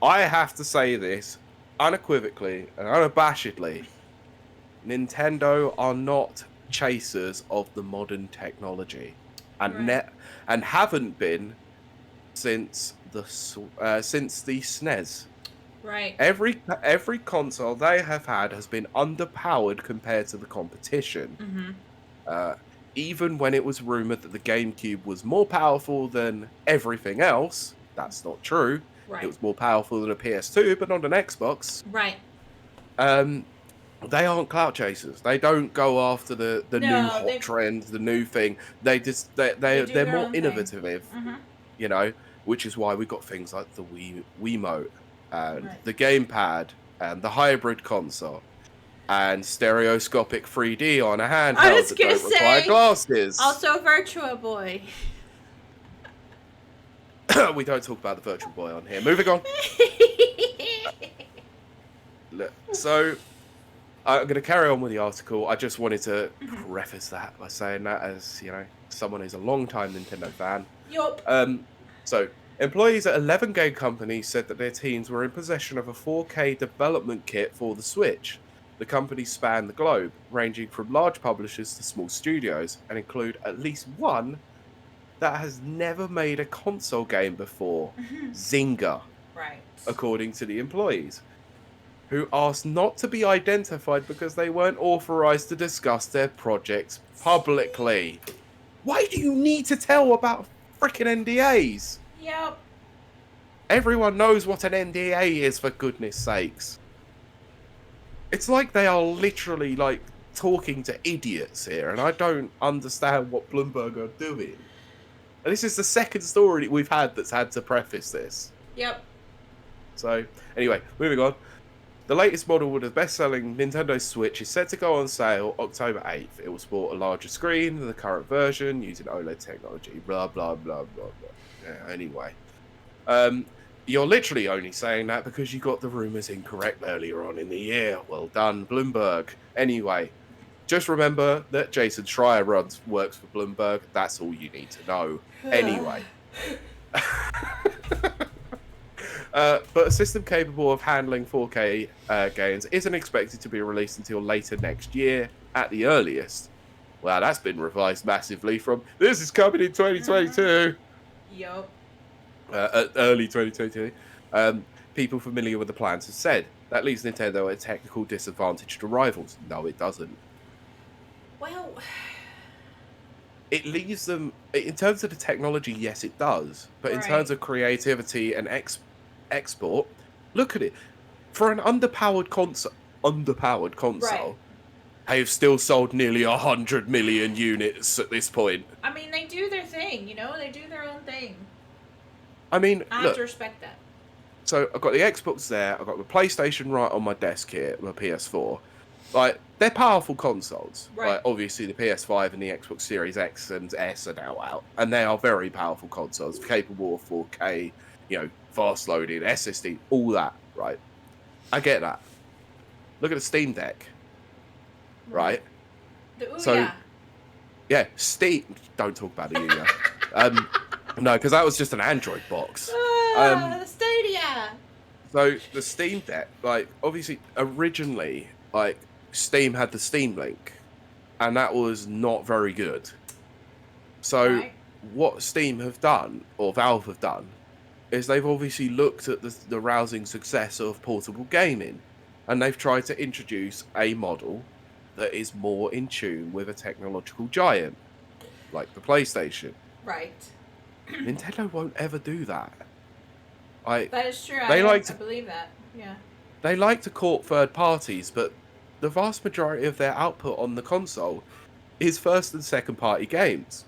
I have to say this unequivocally and unabashedly, Nintendo are not chasers of the modern technology, and and haven't been since the SNES. Right. Every console they have had has been underpowered compared to the competition. Mm-hmm. Even when it was rumored that the GameCube was more powerful than everything else, that's not true. Right. It was more powerful than a PS2, but not an Xbox. Right. They aren't clout chasers. They don't go after the new hot trend, the new thing. They're more innovative, mm-hmm. You know, which is why we got things like the Wiimote and the gamepad and the hybrid console and stereoscopic 3D on a handheld that don't require glasses. Also, Virtua Boy. We don't talk about the Virtual Boy on here. Moving on. So, I'm going to carry on with the article. I just wanted to preface that by saying that as, you know, someone who's a long-time Nintendo fan. Yup. So, employees at 11 game companies said that their teams were in possession of a 4K development kit for the Switch. The companies span the globe, ranging from large publishers to small studios, and include at least one that has never made a console game before, Zynga, right? According to the employees, who asked not to be identified because they weren't authorized to discuss their projects publicly. Why do you need to tell about freaking NDAs? Yep. Everyone knows what an NDA is, for goodness sakes. It's like they are literally like talking to idiots here, and I don't understand what Bloomberg are doing. And this is the second story we've had that's had to preface this. Yep. So, anyway, moving on. The latest model with the best-selling Nintendo Switch is set to go on sale October 8th. It will sport a larger screen than the current version using OLED technology. Blah, blah, blah, blah, blah. Yeah, anyway. You're literally only saying that because you got the rumours incorrect earlier on in the year. Well done, Bloomberg. Anyway, just remember that Jason Schreier works for Bloomberg. That's all you need to know. Anyway. But a system capable of handling 4K games isn't expected to be released until later next year at the earliest. Wow, that's been revised massively from this is coming in 2022. Yup. Early 2022. People familiar with the plans have said that leaves Nintendo at a technical disadvantage to rivals. No, it doesn't. Well, it leaves them, in terms of the technology, yes, it does. But in terms of creativity and export, look at it. For an underpowered console, they've still sold nearly 100 million units at this point. I mean, they do their thing, you know? They do their own thing. I mean, I have to respect that. So I've got the Xbox there, I've got the PlayStation right on my desk here, my PS4. Like, they're powerful consoles. Right. Like, obviously, the PS5 and the Xbox Series X and S are now out, and they are very powerful consoles, capable of 4K, fast loading, SSD, all that, right? I get that. Look at the Steam Deck, right? So, yeah, Steam. Don't talk about the Ouya. No, because that was just an Android box. The Stadia. So the Steam Deck, like, obviously, originally, like, Steam had the Steam Link, and that was not very good. So what Steam have done, or Valve have done, is they've obviously looked at the rousing success of portable gaming, and they've tried to introduce a model that is more in tune with a technological giant, like the PlayStation. Right. Nintendo won't ever do that. That is true. I believe that. Yeah. They like to court third parties, but the vast majority of their output on the console is first and second party games.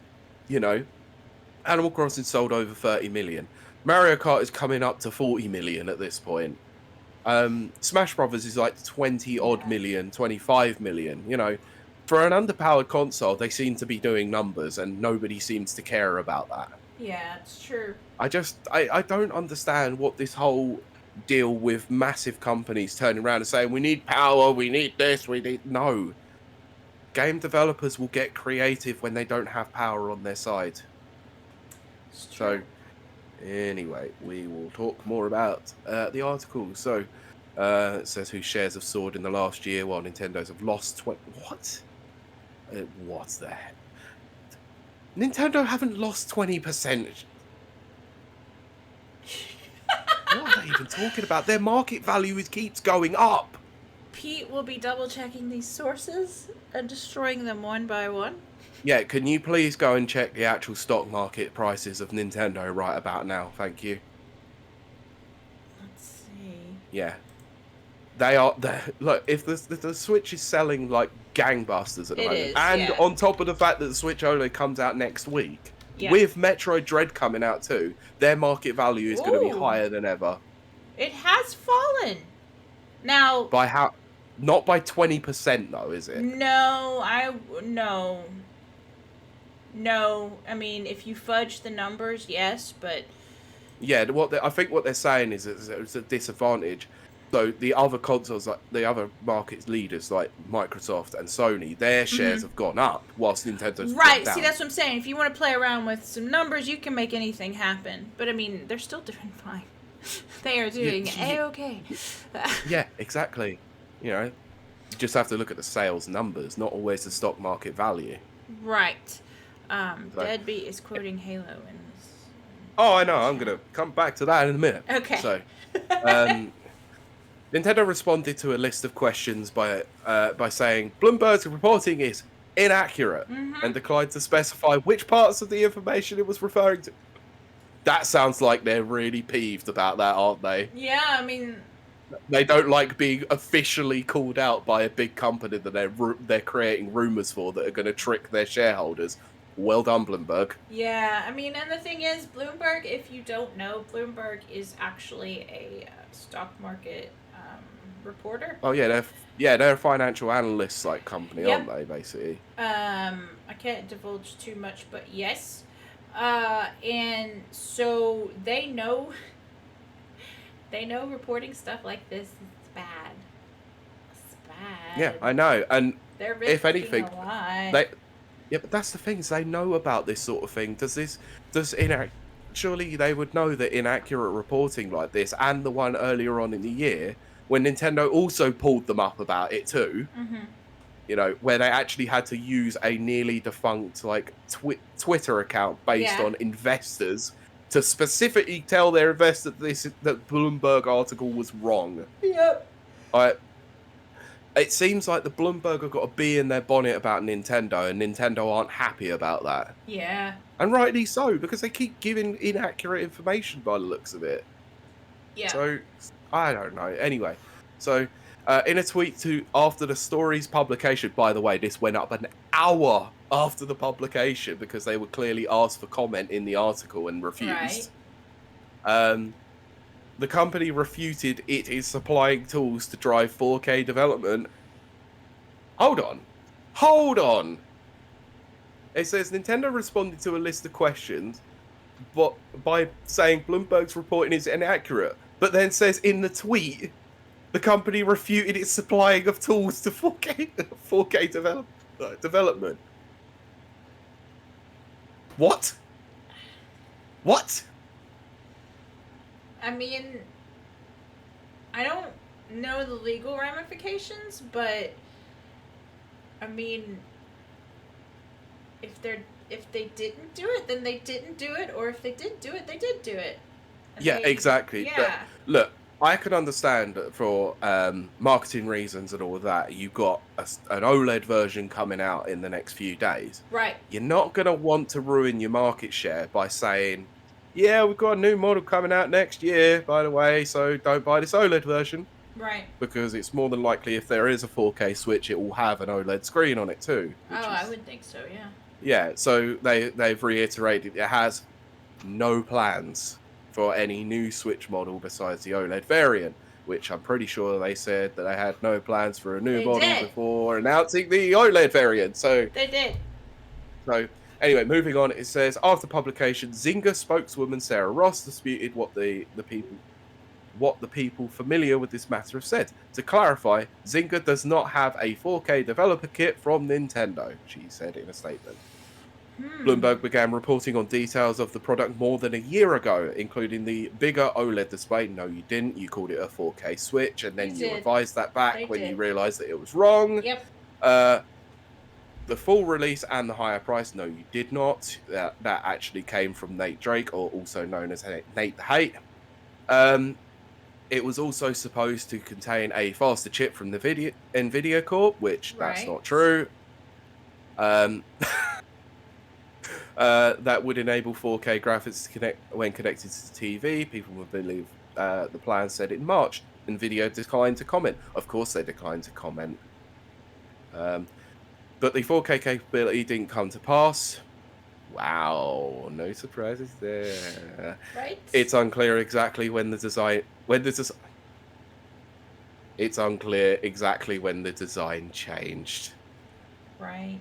Animal Crossing sold over 30 million. Mario Kart is coming up to 40 million at this point. Smash Brothers is like 20 odd million, 25 million. For an underpowered console, they seem to be doing numbers, and nobody seems to care about that. Yeah, it's true. I don't understand what this whole deal with massive companies turning around and saying, we need power, we need this, no. Game developers will get creative when they don't have power on their side. So, anyway, we will talk more about the article. So, it says whose shares have soared in the last year while Nintendo's have lost 20... What? What the heck? Nintendo haven't lost 20%. What are they even talking about? Their market value keeps going up. Pete will be double checking these sources and destroying them one by one. Yeah, can you please go and check the actual stock market prices of Nintendo right about now? Thank you. Let's see. Yeah. They are... Look, if the Switch is selling like gangbusters at the moment, and on top of the fact that the Switch OLED comes out next week, with Metroid Dread coming out too, their market value is going to be higher than ever. It has fallen. Now... By how... Not by 20% though, is it? No. No. I mean, if you fudge the numbers, yes, but... Yeah, I think what they're saying is it's a disadvantage. So the other consoles, like the other market leaders, like Microsoft and Sony, their shares have gone up, whilst Nintendo's gone down. See, that's what I'm saying. If you want to play around with some numbers, you can make anything happen. But I mean, they're still doing fine. They are doing A-okay. Yeah, exactly. You just have to look at the sales numbers, not always the stock market value. Right. Deadbeat is quoting Halo in this. Oh, I know. I'm going to come back to that in a minute. Okay. So, Nintendo responded to a list of questions by saying Bloomberg's reporting is inaccurate and declined to specify which parts of the information it was referring to. That sounds like they're really peeved about that, aren't they? Yeah, I mean... They don't like being officially called out by a big company that they're creating rumors for that are going to trick their shareholders. Well done, Bloomberg. Yeah, I mean, and the thing is, Bloomberg, if you don't know, Bloomberg is actually a stock market reporter. Oh yeah, they're a financial analyst like company, aren't they? Basically. I can't divulge too much, but yes, and so they know reporting stuff like this is bad. It's bad. Yeah, I know, and they're if anything, a lot. but that's the thing, is they know about this sort of thing. Surely they would know that inaccurate reporting like this, and the one earlier on in the year when Nintendo also pulled them up about it too, where they actually had to use a nearly defunct Twitter account based on investors to specifically tell their investors that Bloomberg article was wrong. Yep. It seems like the Bloomberg have got a bee in their bonnet about Nintendo, and Nintendo aren't happy about that. Yeah. And rightly so, because they keep giving inaccurate information by the looks of it. Yeah. So, I don't know. Anyway, so in a tweet after the story's publication, by the way, this went up an hour after the publication because they were clearly asked for comment in the article and refused. Right. The company refuted it is supplying tools to drive 4K development Hold on. It says Nintendo responded to a list of questions, but by saying Bloomberg's reporting is inaccurate, but then says in the tweet, the company refuted its supplying of tools to 4K development. What? I mean, I don't know the legal ramifications, but I mean, if they didn't do it, then they didn't do it, or if they did do it, they did do it. Exactly. Yeah. Look, I can understand for marketing reasons and all of that. You've got an OLED version coming out in the next few days. Right. You're not going to want to ruin your market share by saying, yeah, we've got a new model coming out next year, by the way, so don't buy this OLED version. Right. Because it's more than likely if there is a 4K Switch, it will have an OLED screen on it too. I would think so, yeah. Yeah, so they've reiterated it has no plans for any new Switch model besides the OLED variant, which I'm pretty sure they said that they had no plans for a new model before announcing the OLED variant. So they did. So anyway, moving on, it says after publication, Zynga spokeswoman Sarah Ross disputed what the people familiar with this matter have said. To clarify, Zynga does not have a 4K developer kit from Nintendo, she said in a statement. Bloomberg began reporting on details of the product more than a year ago, including the bigger OLED display. No, you didn't. You called it a 4K Switch, and then you revised that back when you realized that it was wrong. Yep. The full release and the higher price, no, you did not. That actually came from Nate Drake, or also known as Nate the Hate. It was also supposed to contain a faster chip from the NVIDIA Corp, which that's not true. That would enable 4K graphics to connect when connected to the TV. People would believe the plan said in March. NVIDIA declined to comment. Of course they declined to comment. But the 4K capability didn't come to pass. Wow, no surprises there. Right. It's unclear exactly when the design It's unclear exactly when the design changed. Right.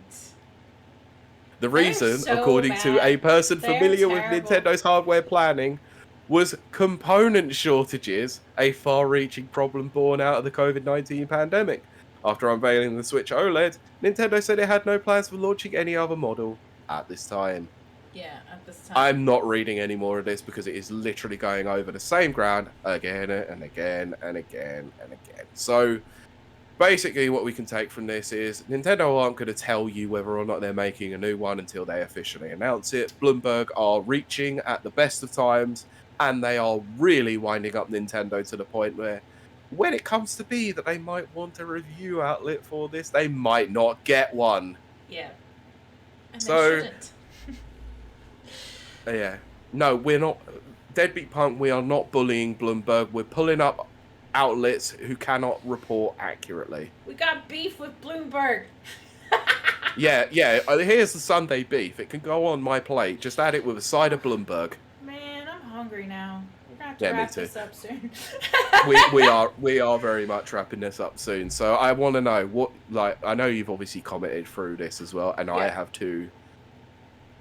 The reason, according to a person familiar with Nintendo's hardware planning, was component shortages, a far-reaching problem born out of the COVID-19 pandemic. After unveiling the Switch OLED, Nintendo said it had no plans for launching any other model at this time. Yeah, at this time. I'm not reading any more of this because it is literally going over the same ground again and again and again and again. So basically what we can take from this is Nintendo aren't going to tell you whether or not they're making a new one until they officially announce it. Bloomberg are reaching at the best of times, and they are really winding up Nintendo to the point where when it comes to be that they might want a review outlet for this, they might not get one. Yeah. And so, they shouldn't. Yeah. No, we're not. Deadbeat Punk, we are not bullying Bloomberg. We're pulling up outlets who cannot report accurately. We got beef with Bloomberg. Yeah. Here's the Sunday beef. It can go on my plate. Just add it with a side of Bloomberg. Man, I'm hungry now. We're gonna have to wrap this up soon. we are very much wrapping this up soon. So I want to know what, like, I know you've obviously commented through this as well, and I have too.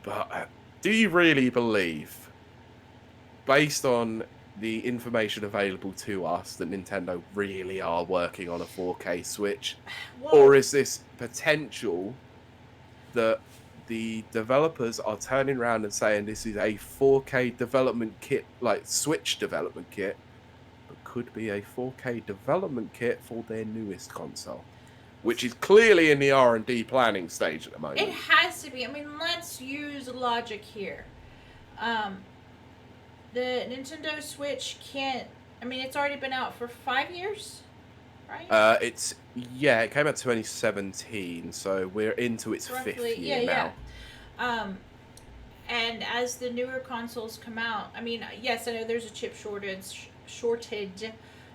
But do you really believe, based on the information available to us, that Nintendo really are working on a 4K Switch? Whoa. Or is this potential that the developers are turning around and saying this is a 4K development kit, like Switch development kit, but could be a 4K development kit for their newest console, which is clearly in the R&D planning stage at the moment? It has to be. I mean, let's use logic here. The Nintendo Switch can't... I mean, it's already been out for 5 years, right? It came out 2017, so we're into its roughly, 5th year now. Yeah. And as the newer consoles come out, I mean, yes, I know there's a chip shortage,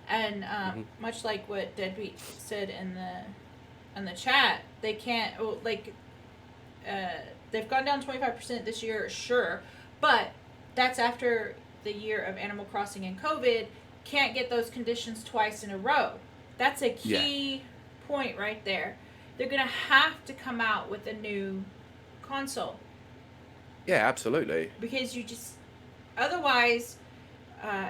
and much like what Deadbeat said in the chat, they can't, they've gone down 25% this year, sure, but that's after the year of Animal Crossing and COVID. Can't get those conditions twice in a row. That's a key point right there. they're gonna have to come out with a new console. Yeah, absolutely. Because you just otherwise,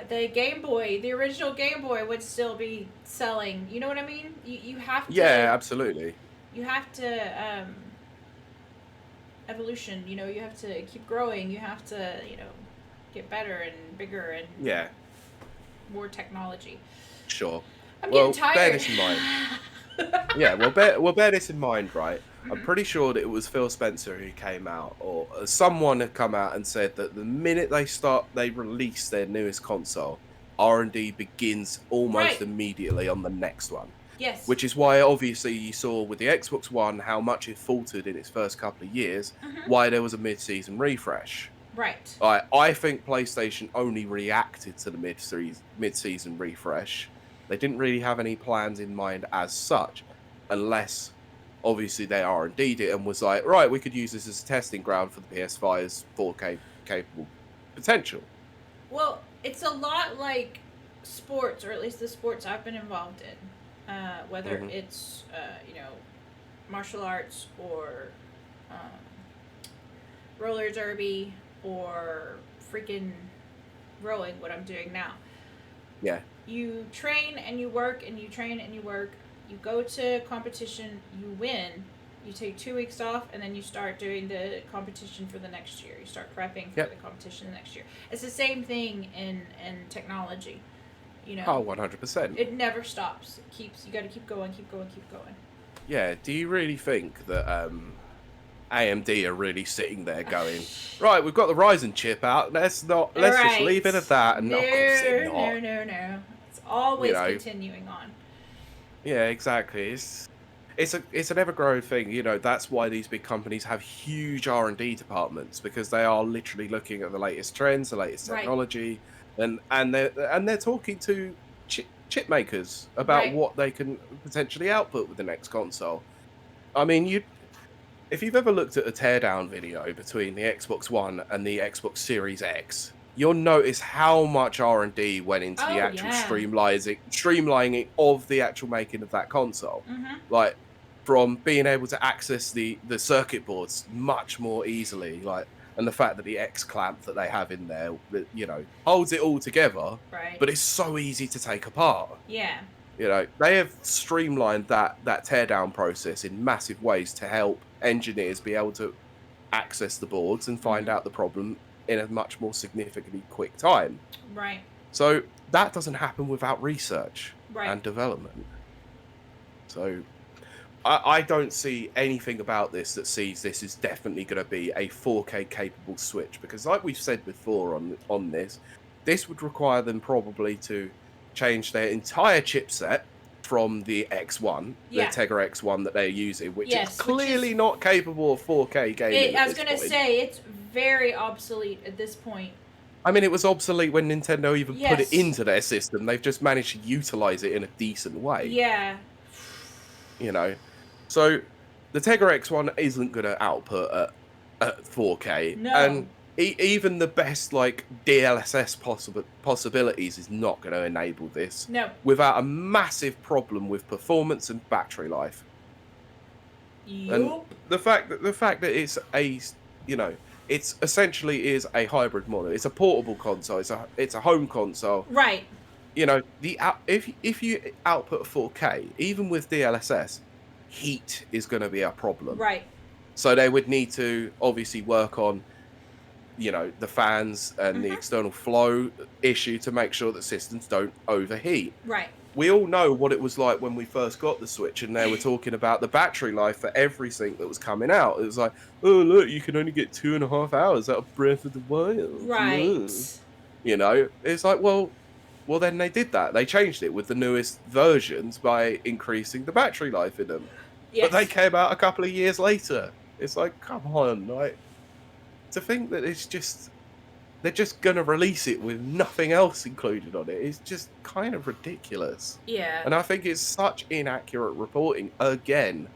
the Game Boy, the original Game Boy, would still be selling. You know what I mean? You have to. Yeah, absolutely. You have to evolution. You know, you have to keep growing. You have to get better and bigger and more technology. Sure. I'm getting tired. Bear this in mind. Yeah, bear this in mind, right? I'm pretty sure that it was Phil Spencer who came out, or someone had come out and said that the minute they release their newest console, R&D begins almost immediately on the next one. Yes. Which is why, obviously, you saw with the Xbox One how much it faltered in its first couple of years, why there was a mid-season refresh. Right. I think PlayStation only reacted to the mid-season refresh. They didn't really have any plans in mind as such, unless, obviously, they R&D'd it and was like, right, we could use this as a testing ground for the PS5's 4K capable potential. Well, it's a lot like sports, or at least the sports I've been involved in, whether it's martial arts or roller derby or freaking rowing, what I'm doing now. Yeah. You train and you work and you train and you work. You go to competition, you win. You take 2 weeks off, and then you start doing the competition for the next year. You start prepping for the competition the next year. It's the same thing in technology. You know. Oh, 100%. It never stops. You got to keep going, keep going, keep going. Yeah. Do you really think that AMD are really sitting there going, right, we've got the Ryzen chip out. Let's just leave it at that. And no. It's always continuing on. Yeah, exactly. It's an ever-growing thing. You know, that's why these big companies have huge R&D departments, because they are literally looking at the latest trends, the latest technology, and they're talking to chip makers about what they can potentially output with the next console. I mean, if you've ever looked at a teardown video between the Xbox One and the Xbox Series X, you'll notice how much R&D went into the actual streamlining of the actual making of that console. Like, from being able to access the circuit boards much more easily, and the fact that the X clamp that they have in there, holds it all together. Right. But it's so easy to take apart. Yeah. They have streamlined that teardown process in massive ways to help engineers be able to access the boards and find out the problem in a much more significantly quick time. Right. So that doesn't happen without research and development. So I don't see anything about this that sees this is definitely going to be a 4K capable Switch, because like we've said before on this would require them probably to change their entire chipset from the X1, the Tegra X1 that they're using, which is clearly not capable of 4K gaming. I was going to say, it's very obsolete at this point. I mean, it was obsolete when Nintendo even put it into their system. They've just managed to utilize it in a decent way. Yeah. So the Tegra X1 isn't going to output at 4K. No. And even the best DLSS possibilities is not going to enable this. No. Without a massive problem with performance and battery life. Yep. And the fact that it's it's essentially is a hybrid model. It's a portable console. It's a home console. Right. If you output 4K, even with DLSS, heat is going to be a problem. Right. So they would need to obviously work on the fans and the external flow issue to make sure that systems don't overheat. Right. We all know what it was like when we first got the Switch, and they were talking about the battery life for everything that was coming out. It was like, oh, look, you can only get 2.5 hours out of Breath of the Wild. Right. It's like, well, then they did that. They changed it with the newest versions by increasing the battery life in them. Yes. But they came out a couple of years later. It's like, come on, to think that they're just going to release it with nothing else included on it is just kind of ridiculous. Yeah. And I think it's such inaccurate reporting again.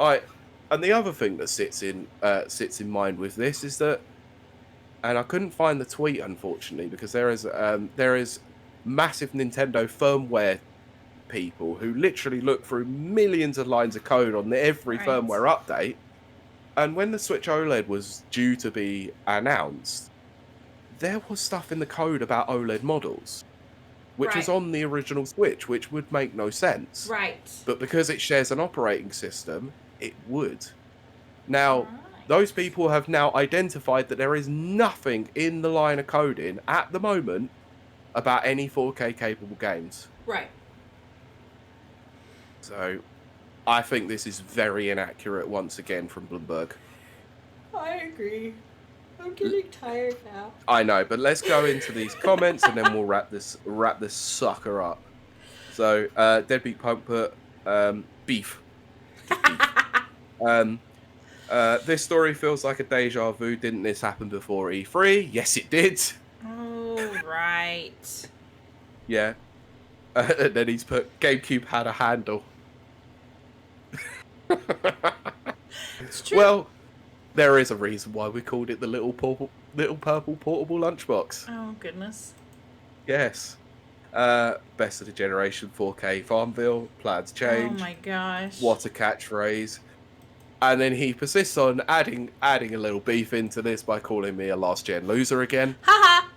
And the other thing that sits in mind with this is that, and I couldn't find the tweet unfortunately, because there is massive Nintendo firmware people who literally look through millions of lines of code on every firmware update. And when the Switch OLED was due to be announced, there was stuff in the code about OLED models, which was on the original Switch, which would make no sense. Right. But because it shares an operating system, it would. Now, those people have now identified that there is nothing in the line of coding at the moment about any 4K capable games. Right. So, I think this is very inaccurate once again from Bloomberg. I agree. I'm getting tired now. I know, but let's go into these comments and then we'll wrap this sucker up. So, Deadbeat Punk put beef. This story feels like a deja vu. Didn't this happen before E3? Yes, it did. Oh, right. Yeah. And then he's put GameCube had a handle. It's true. Well, there is a reason why we called it the little purple portable lunchbox. Oh, goodness. Yes. Best of the generation 4K Farmville, plans change. Oh my gosh. What a catchphrase. And then he persists on adding a little beef into this by calling me a last gen loser again. Haha.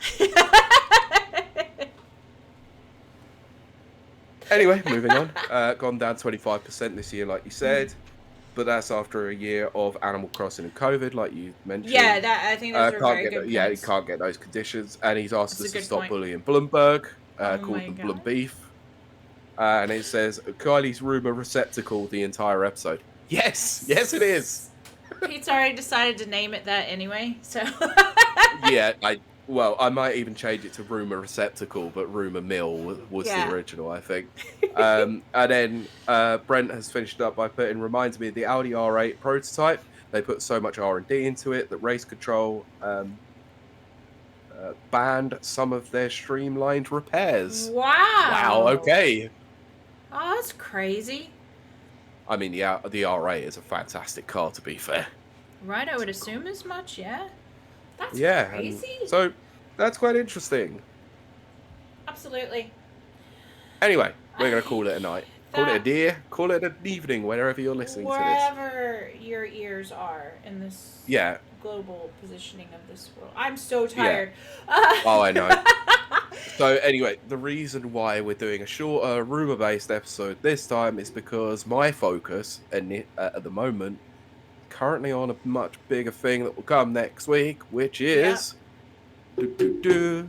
Anyway, moving on. Gone down 25% this year, like you said. But that's after a year of Animal Crossing and COVID, like you mentioned. Yeah, I think those are very good points. Yeah, he can't get those conditions. And he's asked us to stop point. bullying Bloomberg, called them Bloom Beef. And it says, Kylie's Rumour Receptacle the entire episode. Yes, it is. Pete's already decided to name it that anyway, so. Yeah, I might even change it to Rumour Receptacle, but Rumour Mill was the original, I think. And then Brent has finished up by putting, reminds me of the Audi R8 prototype. They put so much R&D into it that Race Control banned some of their streamlined repairs. Wow, okay. Oh, that's crazy. I mean, the R8 is a fantastic car, to be fair. Right, I would assume as much, yeah. That's crazy. So, that's quite interesting. Absolutely. Anyway, we're going to call it a night. Call it a day. Call it an evening, wherever you're listening to this. Wherever your ears are in this global positioning of this world. I'm so tired. Yeah. Oh, I know. So anyway, the reason why we're doing a shorter rumour-based episode this time is because my focus at the moment currently on a much bigger thing that will come next week, which is EGX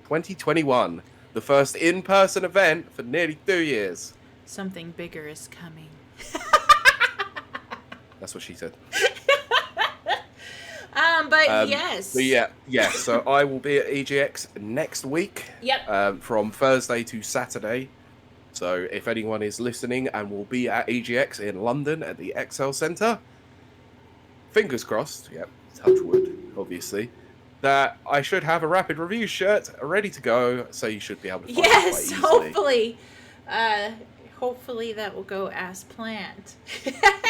2021, the first in-person event for nearly 2 years. Something bigger is coming. That's what she said. Yes. But yeah. So I will be at EGX next week. Yep. From Thursday to Saturday. So if anyone is listening and will be at EGX in London at the Excel Centre, fingers crossed. Yep. Touch wood, obviously. That I should have a Rapid Review shirt ready to go, so you should be able to find it quite easily. Hopefully. Hopefully that will go as planned.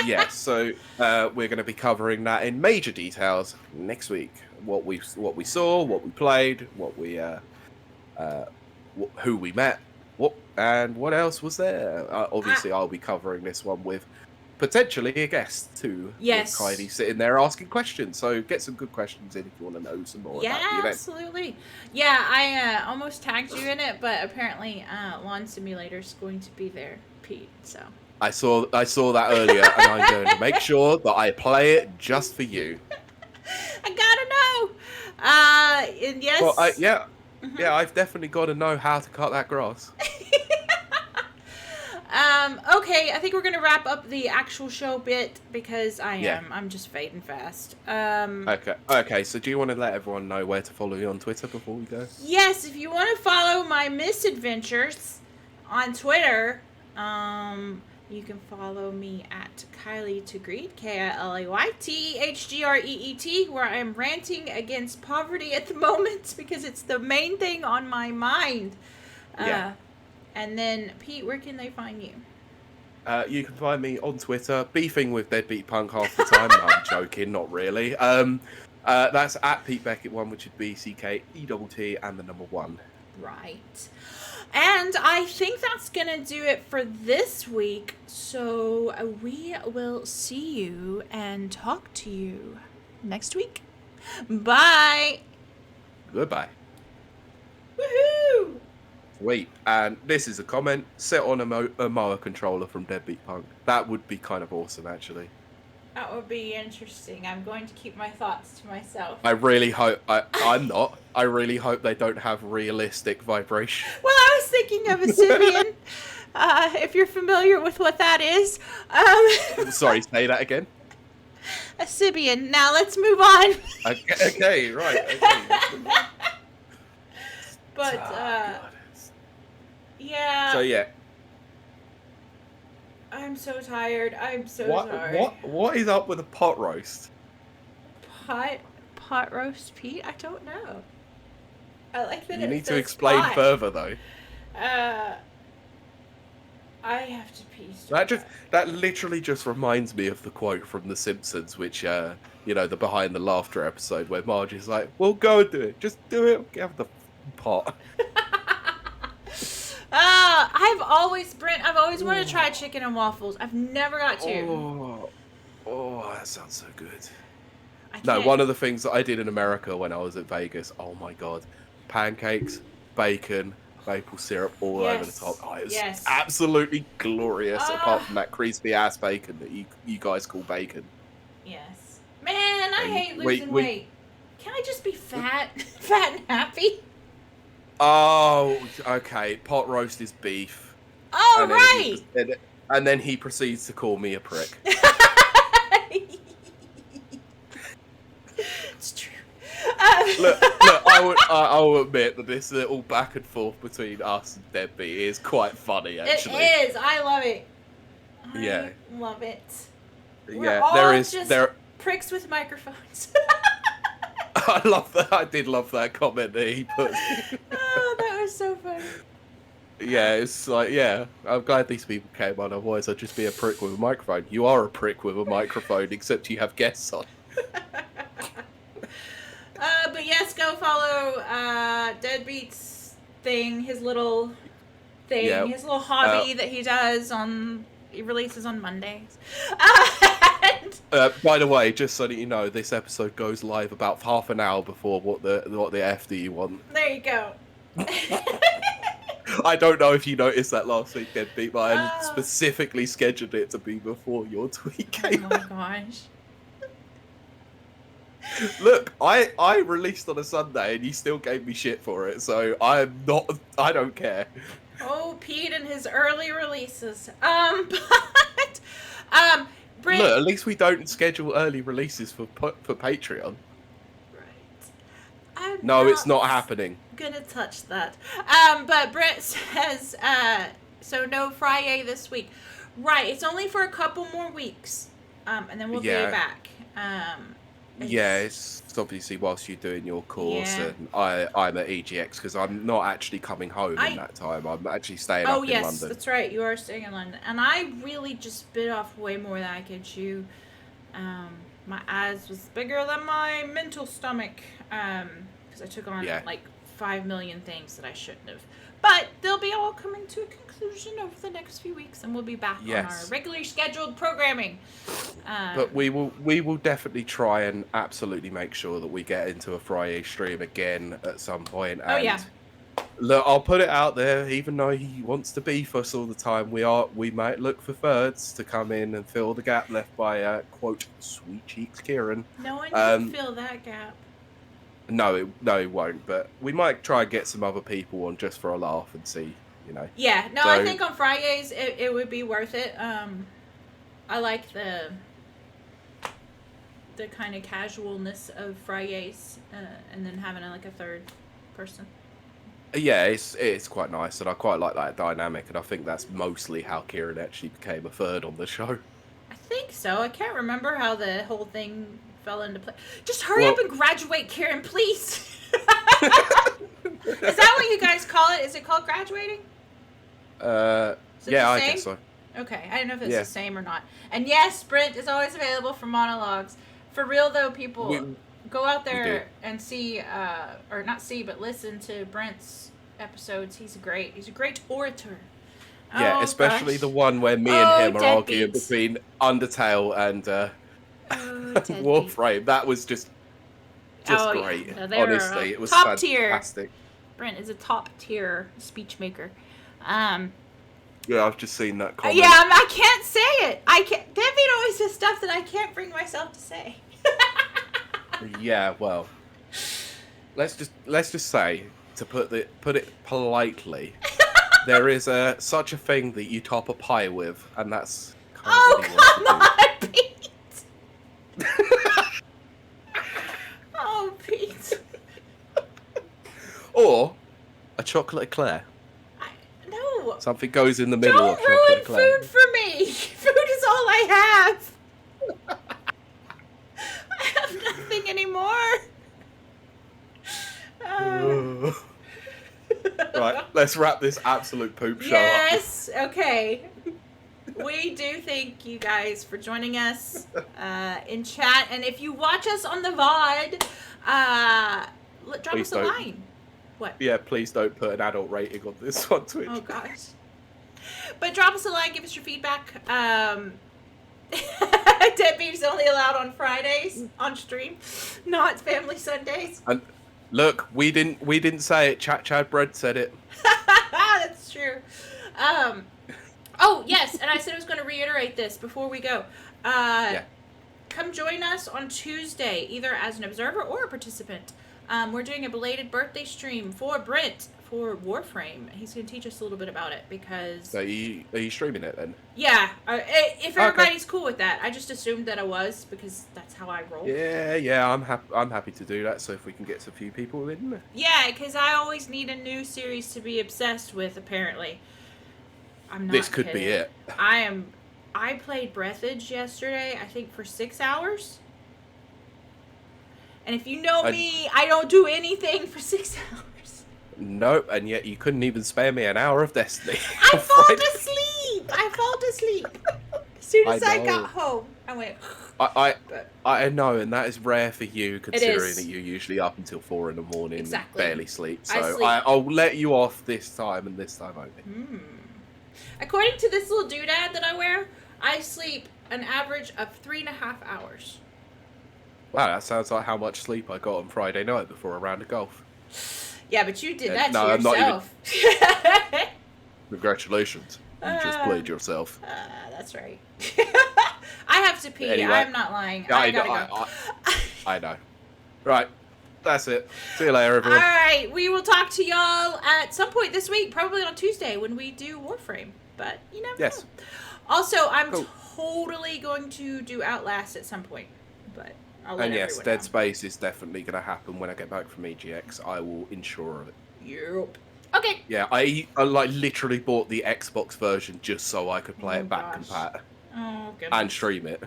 Yes, so we're going to be covering that in major details next week. What we saw, what we played, who we met, and what else was there. Obviously, I'll be covering this one with potentially a guest too. Yes. With Kylie sitting there asking questions. So get some good questions in if you want to know some more about the event. Yeah, absolutely. Yeah, I almost tagged you in it, but apparently Lawn Simulator's going to be there, Pete. So I saw that earlier, and I'm going to make sure that I play it just for you. I gotta know. And yes. Well, yeah, I've definitely got to know how to cut that grass. Okay, I think we're gonna wrap up the actual show bit because I'm just fading fast. Okay. So do you want to let everyone know where to follow you on Twitter before we go? Yes, if you want to follow my misadventures on Twitter, you can follow me at Kiley to Greet, KILAYTHGREET, where I am ranting against poverty at the moment because it's the main thing on my mind. And then, Pete, where can they find you? You can find me on Twitter, beefing with Deadbeat Punk half the time. No, I'm joking, not really. That's at Pete Beckett1, which would be CKETT and the number 1. Right. And I think that's going to do it for this week. So we will see you and talk to you next week. Bye. Goodbye. Woohoo! Wait, and this is a comment. Set on a mower controller from Deadbeat Punk. That would be kind of awesome, actually. That would be interesting. I'm going to keep my thoughts to myself. I really hope... I'm not. I really hope they don't have realistic vibration. Well, I was thinking of a Sibian. If you're familiar with what that is. Sorry, say that again. A Sibian. Now let's move on. Okay, right. Okay. But, yeah. So, yeah. I'm so tired. I'm so sorry. What is up with a pot roast? Pot roast Pete? I don't know. I like that. You need to explain further, though. I have to pee. That literally just reminds me of the quote from The Simpsons, which the behind the laughter episode where Marge is like, "Well, go and do it. Just do it. Have the pot." I've always wanted to try chicken and waffles. I've never got to. Oh, that sounds so good. No, one of the things that I did in America when I was at Vegas, oh my god, pancakes, bacon, maple syrup all over the top. Oh, it was absolutely glorious, apart from that crispy ass bacon that you guys call bacon. Yes. Man, I hate losing weight. Can I just be fat? Fat and happy? Oh, okay. Pot roast is beef. Oh, right. And then he proceeds to call me a prick. It's true. Look, I will admit that this little back and forth between us and Debbie is quite funny, actually. It is. I love it. I love it. We're all pricks with microphones. I love that. I did love that comment that he put. Oh, that was so funny. Yeah, it's like, I'm glad these people came on, otherwise I'd just be a prick with a microphone. You are a prick with a microphone, except you have guests on. But yes, go follow Deadbeat's thing, his little thing, his little hobby that he releases on Mondays. By the way, just so that you know, this episode goes live about half an hour before what the F do you want. There you go. I don't know if you noticed that last week, Deadbeat, but I specifically scheduled it to be before your tweet came out. Oh my gosh. Look, I released on a Sunday and you still gave me shit for it, so I don't care. Oh, Pete and his early releases. Brent, look, at least we don't schedule early releases for Patreon. Right. No, it's not happening. Gonna touch that. But Brent says, so no Friday this week. Right, it's only for a couple more weeks. And then we'll be back. It's obviously whilst you're doing your course, and I'm at EGX because I'm not actually coming home in that time. I'm actually staying up in London. Oh, yes, that's right. You are staying in London. And I really just bit off way more than I could chew. My eyes was bigger than my mental stomach because I took on like 5 million things that I shouldn't have. But they'll be all coming to a conclusion over the next few weeks, and we'll be back on our regularly scheduled programming. But we will definitely try and absolutely make sure that we get into a Friday stream again at some point. And look, I'll put it out there. Even though he wants to beef us all the time, we might look for thirds to come in and fill the gap left by quote Sweet Cheeks Kieran. No one can fill that gap. No, it won't. But we might try and get some other people on just for a laugh and see, Yeah, no, I think on Fridays it would be worth it. I like the kind of casualness of Fridays, and then having a third person. Yeah, it's quite nice, and I quite like that dynamic, and I think that's mostly how Kieran actually became a third on the show. I think so. I can't remember how the whole thing fell into play. Just hurry up and graduate, Kieran, please. Is that what you guys call it? Is it called graduating? I guess so. Okay, I don't know if it's the same or not. And yes, Brent is always available for monologues. For real though, people, go out there and see, or not see, but listen to Brent's episodes. He's a great orator. Yeah, especially the one where me and him are arguing between Undertale and Warframe. That was just great. Yeah. No, honestly, it was top fantastic. Tier. Brent is a top tier speech maker. Yeah, I've just seen that comment. Yeah, I can't say it. I can't. Debbie always says stuff that I can't bring myself to say. Yeah, well, let's just say, to put it politely, there is such a thing that you top a pie with, and that's kind of what come on, Pete. Oh, Pete. Or a chocolate eclair. No. Something goes in the middle of chocolate eclair. Don't ruin food for me. Food is all I have. I have nothing anymore. Right, let's wrap this absolute poop show up. Yes, okay. We do thank you guys for joining us in chat. And if you watch us on the VOD, drop us a line. What? Yeah, please don't put an adult rating on this on Twitch. Oh, gosh. But drop us a line, give us your feedback. Deadbeat's only allowed on Fridays on stream, not Family Sundays. And look, we didn't say it. Chad Bread said it. That's true. Oh yes, and I said I was going to reiterate this before we go. Yeah. Come join us on Tuesday, either as an observer or a participant. We're doing a belated birthday stream for Brent for Warframe. He's going to teach us a little bit about it because... So are you streaming it then? Yeah. If everybody's cool with that. I just assumed that I was because that's how I roll. Yeah, I'm happy to do that, so if we can get a few people in. Yeah, because I always need a new series to be obsessed with, apparently. I'm not This could kidding. be it. I played Breathage yesterday, I think for 6 hours. And if you know me, I don't do anything for 6 hours. Nope, and yet you couldn't even spare me an hour of Destiny. I fall asleep. As soon as I got home, I went... I know, and that is rare for you, considering that you're usually up until 4 a.m. Exactly. and barely sleep. So I'll let you off this time and this time only. According to this little doodad that I wear, I sleep an average of 3.5 hours. Wow, that sounds like how much sleep I got on Friday night before a round of golf. Yeah, but you did that to yourself. Not even... Congratulations. You just played yourself. That's right. I have to pee. Anyway, I'm not lying. I gotta go. I know. Right. That's it. See you later, everyone. All right. We will talk to y'all at some point this week, probably on Tuesday when we do Warframe. But you never know. Also, I'm totally going to do Outlast at some point. But I'll let everyone know. Dead Space is definitely going to happen when I get back from EGX. I will ensure of it. Yep. Okay. Yeah, I literally bought the Xbox version just so I could play it back compat. Oh, goodness. And stream it.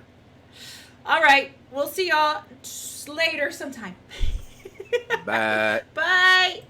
All right. We'll see y'all later sometime. Bye. Bye.